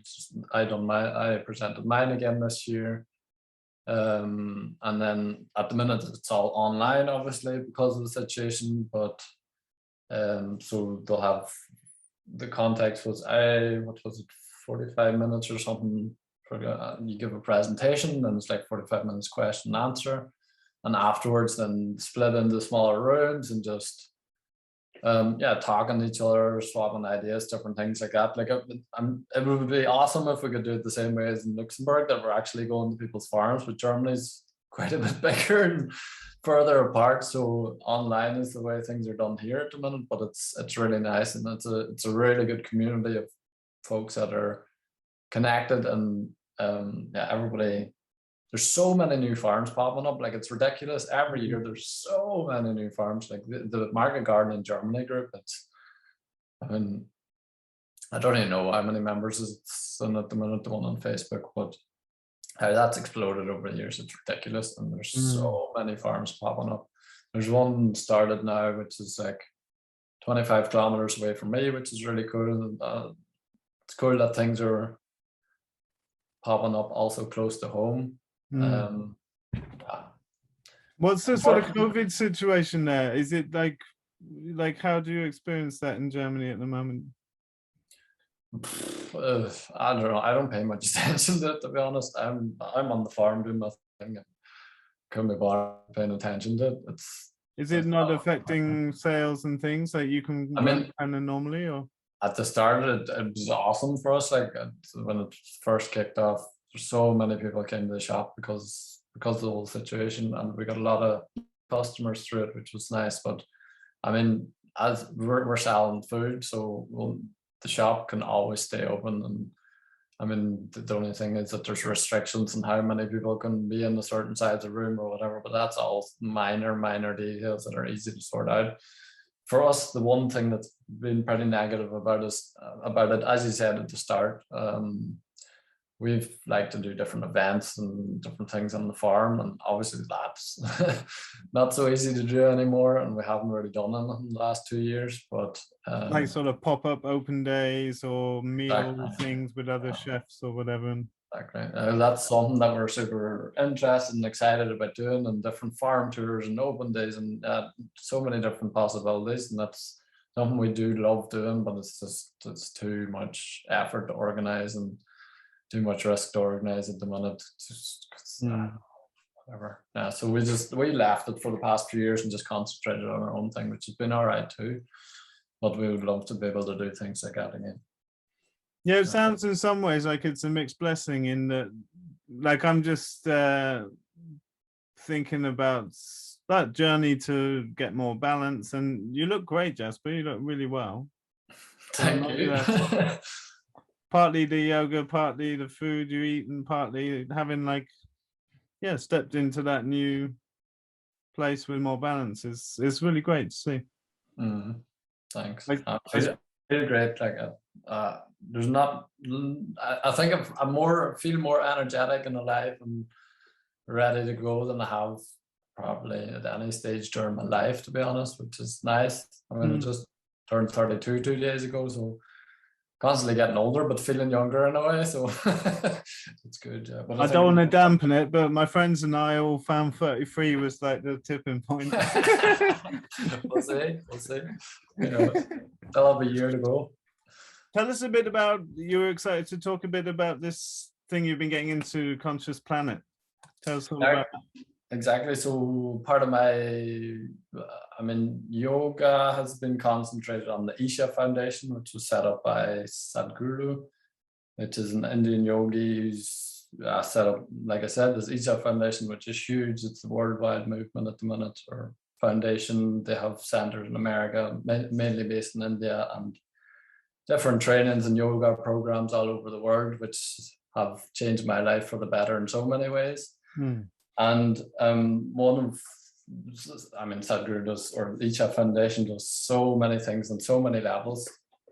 Speaker 2: I presented mine again this year. And then at the minute it's all online, obviously, because of the situation, but so they'll have, the context was, what was it, 45 minutes or something. You give a presentation and it's like 45 minutes question and answer, and afterwards then split into smaller rooms and just talking to each other, swapping ideas, different things like that. Like it would be awesome if we could do it the same way as in Luxembourg, that we're actually going to people's farms, but Germany's quite a bit bigger and further apart, so online is the way things are done here at the minute. But it's really nice, and it's a really good community of folks that are connected, and everybody. There's so many new farms popping up, like it's ridiculous. Every year there's so many new farms. Like the Market Garden in Germany group, I mean, I don't even know how many members it's in at the minute, the one on Facebook, but how that's exploded over the years, it's ridiculous. And there's so many farms popping up. There's one started now, which is like 25 kilometers away from me, which is really cool. It's cool that things are popping up also close to home.
Speaker 1: What's the sort of COVID situation there? Is it like how do you experience that in Germany at the moment?
Speaker 2: I don't know. I don't pay much attention to it, to be honest. I'm on the farm doing my thing and couldn't be bothered paying attention to it.
Speaker 1: Is it not affecting sales and things like you can run kind of normally, or?
Speaker 2: At the start, it was awesome for us. Like when it first kicked off, so many people came to the shop because of the whole situation, and we got a lot of customers through it, which was nice. But I mean, as we're selling food, so the shop can always stay open. And I mean, the only thing is that there's restrictions on how many people can be in a certain size of room or whatever, but that's all minor details that are easy to sort out. For us, the one thing that's been pretty negative about it, as you said at the start, we've liked to do different events and different things on the farm, and obviously that's not so easy to do anymore, and we haven't really done it in the last 2 years. But
Speaker 1: like sort of pop-up open days or meal things with other chefs or whatever.
Speaker 2: Exactly. That's something that we're super interested and excited about doing, and different farm tours and open days, and so many different possibilities. And that's something we do love doing, but it's too much effort to organize and too much risk to organize at the minute. Whatever. Yeah, so we left it for the past few years and just concentrated on our own thing, which has been all right too. But we would love to be able to do things like that again.
Speaker 1: Yeah, it sounds in some ways like it's a mixed blessing in that, like I'm just thinking about that journey to get more balance. And you look great, Jasper. You look really well.
Speaker 2: Thank you.
Speaker 1: Partly the yoga, partly the food you eat, and partly having stepped into that new place with more balance is really great to see.
Speaker 2: Thanks. I feel great. There's not. I think I feel more energetic and alive and ready to go than I have probably at any stage during my life, to be honest, which is nice. I mean, I just turned 32 2 days ago, so constantly getting older, but feeling younger in a way. So it's good. Yeah. But
Speaker 1: I don't want to dampen it, but my friends and I all found 33 was like the tipping point.
Speaker 2: We'll see. You know, still have a year to go.
Speaker 1: Tell us a bit about, you were excited to talk a bit about this thing you've been getting into, Conscious Planet. Tell us all about that.
Speaker 2: Exactly. So part of yoga has been concentrated on the Isha Foundation, which was set up by Sadhguru, which is an Indian yogi who's set up, like I said, this Isha Foundation, which is huge. It's a worldwide movement at the minute, or foundation. They have centers in America, mainly based in India, and different trainings and yoga programs all over the world, which have changed my life for the better in so many ways. And Sadhguru does, or Isha Foundation does so many things on so many levels,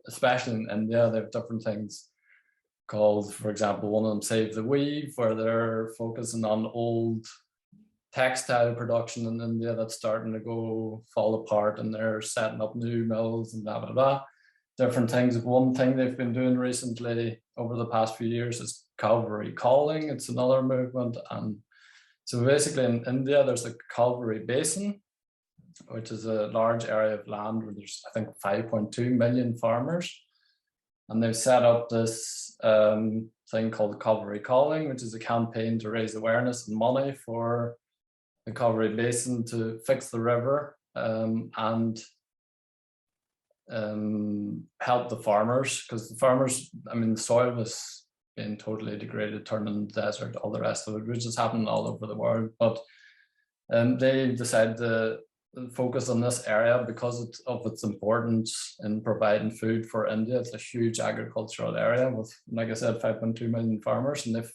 Speaker 2: especially in India. They have different things called, for example, one of them Save the Weave, where they're focusing on old textile production in India that's starting to fall apart, and they're setting up new mills and blah, blah, blah. Different things. One thing they've been doing recently over the past few years is Calvary Calling. It's another movement. And so basically in India, there's a Calvary Basin, which is a large area of land where there's, I think, 5.2 million farmers. And they've set up this thing called Calvary Calling, which is a campaign to raise awareness and money for the Calvary Basin to fix the river and help the farmers, because the farmers, the soil was being totally degraded, turned into desert, all the rest of it, which is happening all over the world. But they decided to focus on this area because of its importance in providing food for India. It's a huge agricultural area with, like I said, 5.2 million farmers, and they've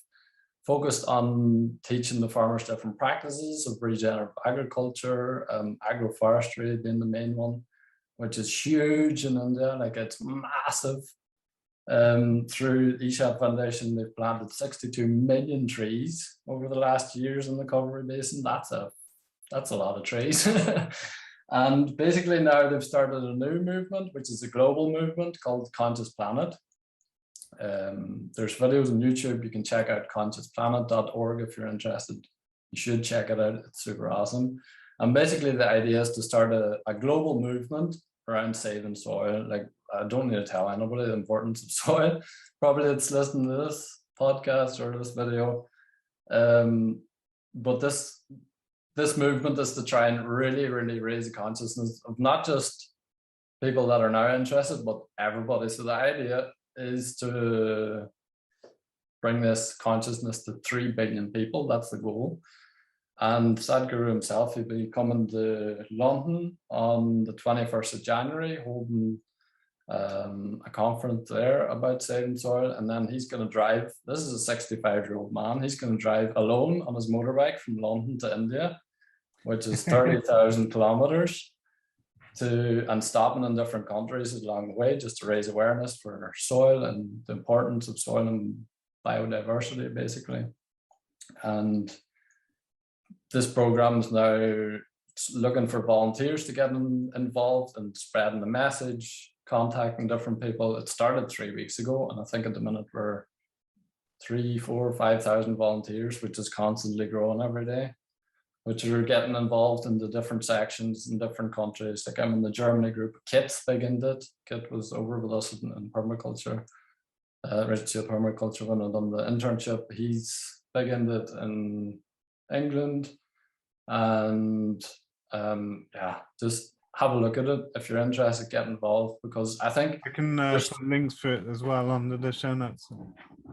Speaker 2: focused on teaching the farmers different practices of regenerative agriculture, agroforestry being the main one, which is huge in India. It's massive. Through Isha Foundation, they've planted 62 million trees over the last years in the Calvary Basin. That's a lot of trees. And basically now they've started a new movement, which is a global movement called Conscious Planet. There's videos on YouTube. You can check out consciousplanet.org if you're interested. You should check it out. It's super awesome. And basically the idea is to start a global movement around saving soil. I don't need to tell anybody the importance of soil. Probably it's listening to this podcast or this video. But this movement is to try and really, really raise the consciousness of not just people that are now interested, but everybody. So the idea is to bring this consciousness to 3 billion people. That's the goal. And Sadhguru himself, he'll be coming to London on the 21st of January, holding a conference there about saving soil. And then he's going to drive, this is a 65-year-old man, he's going to drive alone on his motorbike from London to India, which is 30,000 kilometers, and stopping in different countries along the way just to raise awareness for soil and the importance of soil and biodiversity, basically. And this program is now looking for volunteers to get involved and spreading the message, contacting different people. It started 3 weeks ago, and I think at the minute we're 3,000, 4,000, 5,000 volunteers, which is constantly growing every day, which are getting involved in the different sections in different countries. I'm in the Germany group. Kit's big into it. Kit was over with us in permaculture, Ridgedale Permaculture, when I done the internship. He's big into it in England. And just have a look at it if you're interested. Get involved, because I think
Speaker 1: I can put links for it as well under the show notes.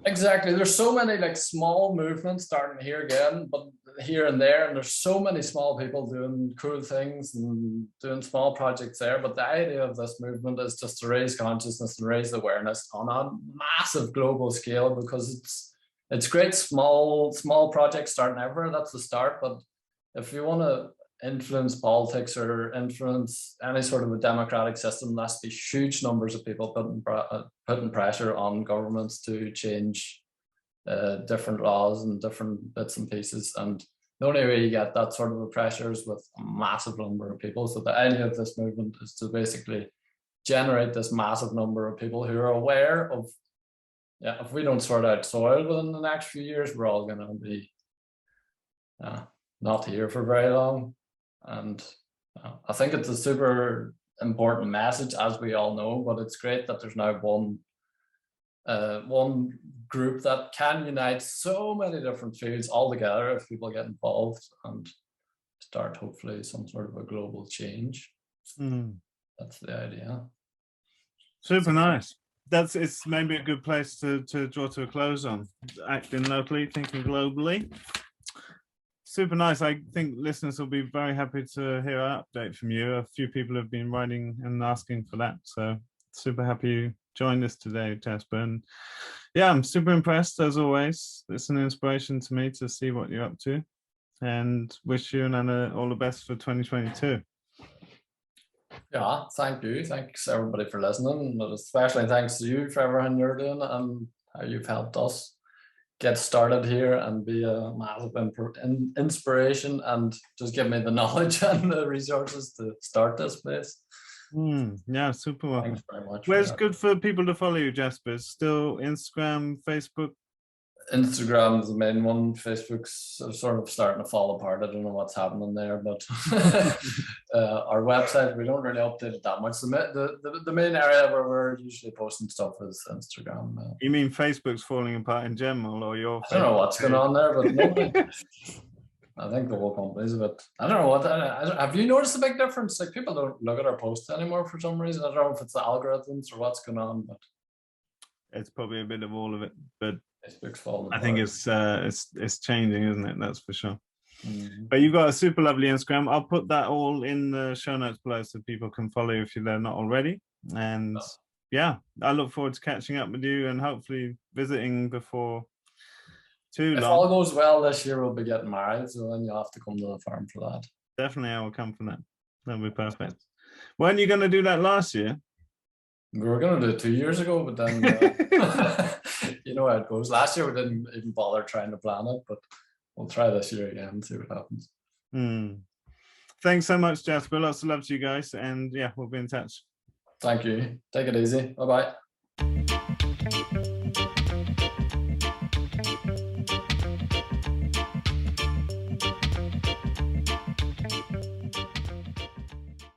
Speaker 2: Exactly. There's so many small movements starting here again, but here and there, and there's so many small people doing cool things and doing small projects there. But the idea of this movement is just to raise consciousness and raise awareness on a massive global scale, because it's great small projects starting everywhere. That's the start. But if you want to influence politics or influence any sort of a democratic system, that's the huge numbers of people putting pressure on governments to change different laws and different bits and pieces. And the only way you get that sort of a pressure is with a massive number of people. So the idea of this movement is to basically generate this massive number of people who are aware of, if we don't sort out soil within the next few years, we're all going to be not here for very long. And I think it's a super important message, as we all know, but it's great that there's now one group that can unite so many different fields all together if people get involved and start hopefully some sort of a global change. That's the idea.
Speaker 1: Super nice. It's maybe a good place to draw to a close on. Acting locally, thinking globally. Super nice. I think listeners will be very happy to hear an update from you. A few people have been writing and asking for that. So super happy you joined us today, Jasper. And yeah, I'm super impressed as always. It's an inspiration to me to see what you're up to, and wish you and Anna all the best for 2022.
Speaker 2: Yeah, thank you. Thanks everybody for listening. But especially thanks to you for everything you're doing and how you've helped us get started here and be a massive inspiration, and just give me the knowledge and the resources to start this place.
Speaker 1: Yeah, super welcome.
Speaker 2: Thanks very much.
Speaker 1: Where's good for people to follow you, Jasper? Still Instagram, Facebook?
Speaker 2: Instagram is the main one. Facebook's sort of starting to fall apart. I don't know what's happening there, but our website, we don't really update it that much. The main area where we're usually posting stuff is Instagram.
Speaker 1: You mean Facebook's falling apart in general, or your?
Speaker 2: I don't know what's going on there, but I think the whole company's a bit. I don't know what. Have you noticed a big difference? Like, people don't look at our posts anymore for some reason. I don't know if it's the algorithms or what's going on, but
Speaker 1: it's probably a bit of all of it. But
Speaker 2: Facebook's falling apart.
Speaker 1: I think it's changing, isn't it? That's for sure. But you've got a super lovely Instagram. I'll put that all in the show notes below so people can follow you if they're not already. And yeah, I look forward to catching up with you and hopefully visiting before too long.
Speaker 2: If all goes well this year, we'll be getting married, so then you'll have to come to the farm for that.
Speaker 1: Definitely, I will come for that. That'll be perfect. Weren't you going to do that last year?
Speaker 2: We were going to do it 2 years ago, but then you know how it goes. Last year we didn't even bother trying to plan it, but we'll try this year again and see what happens.
Speaker 1: Thanks so much, Jasper. Lots of love to you guys, and yeah, we'll be in touch.
Speaker 2: Thank you. Take it easy. Bye-bye.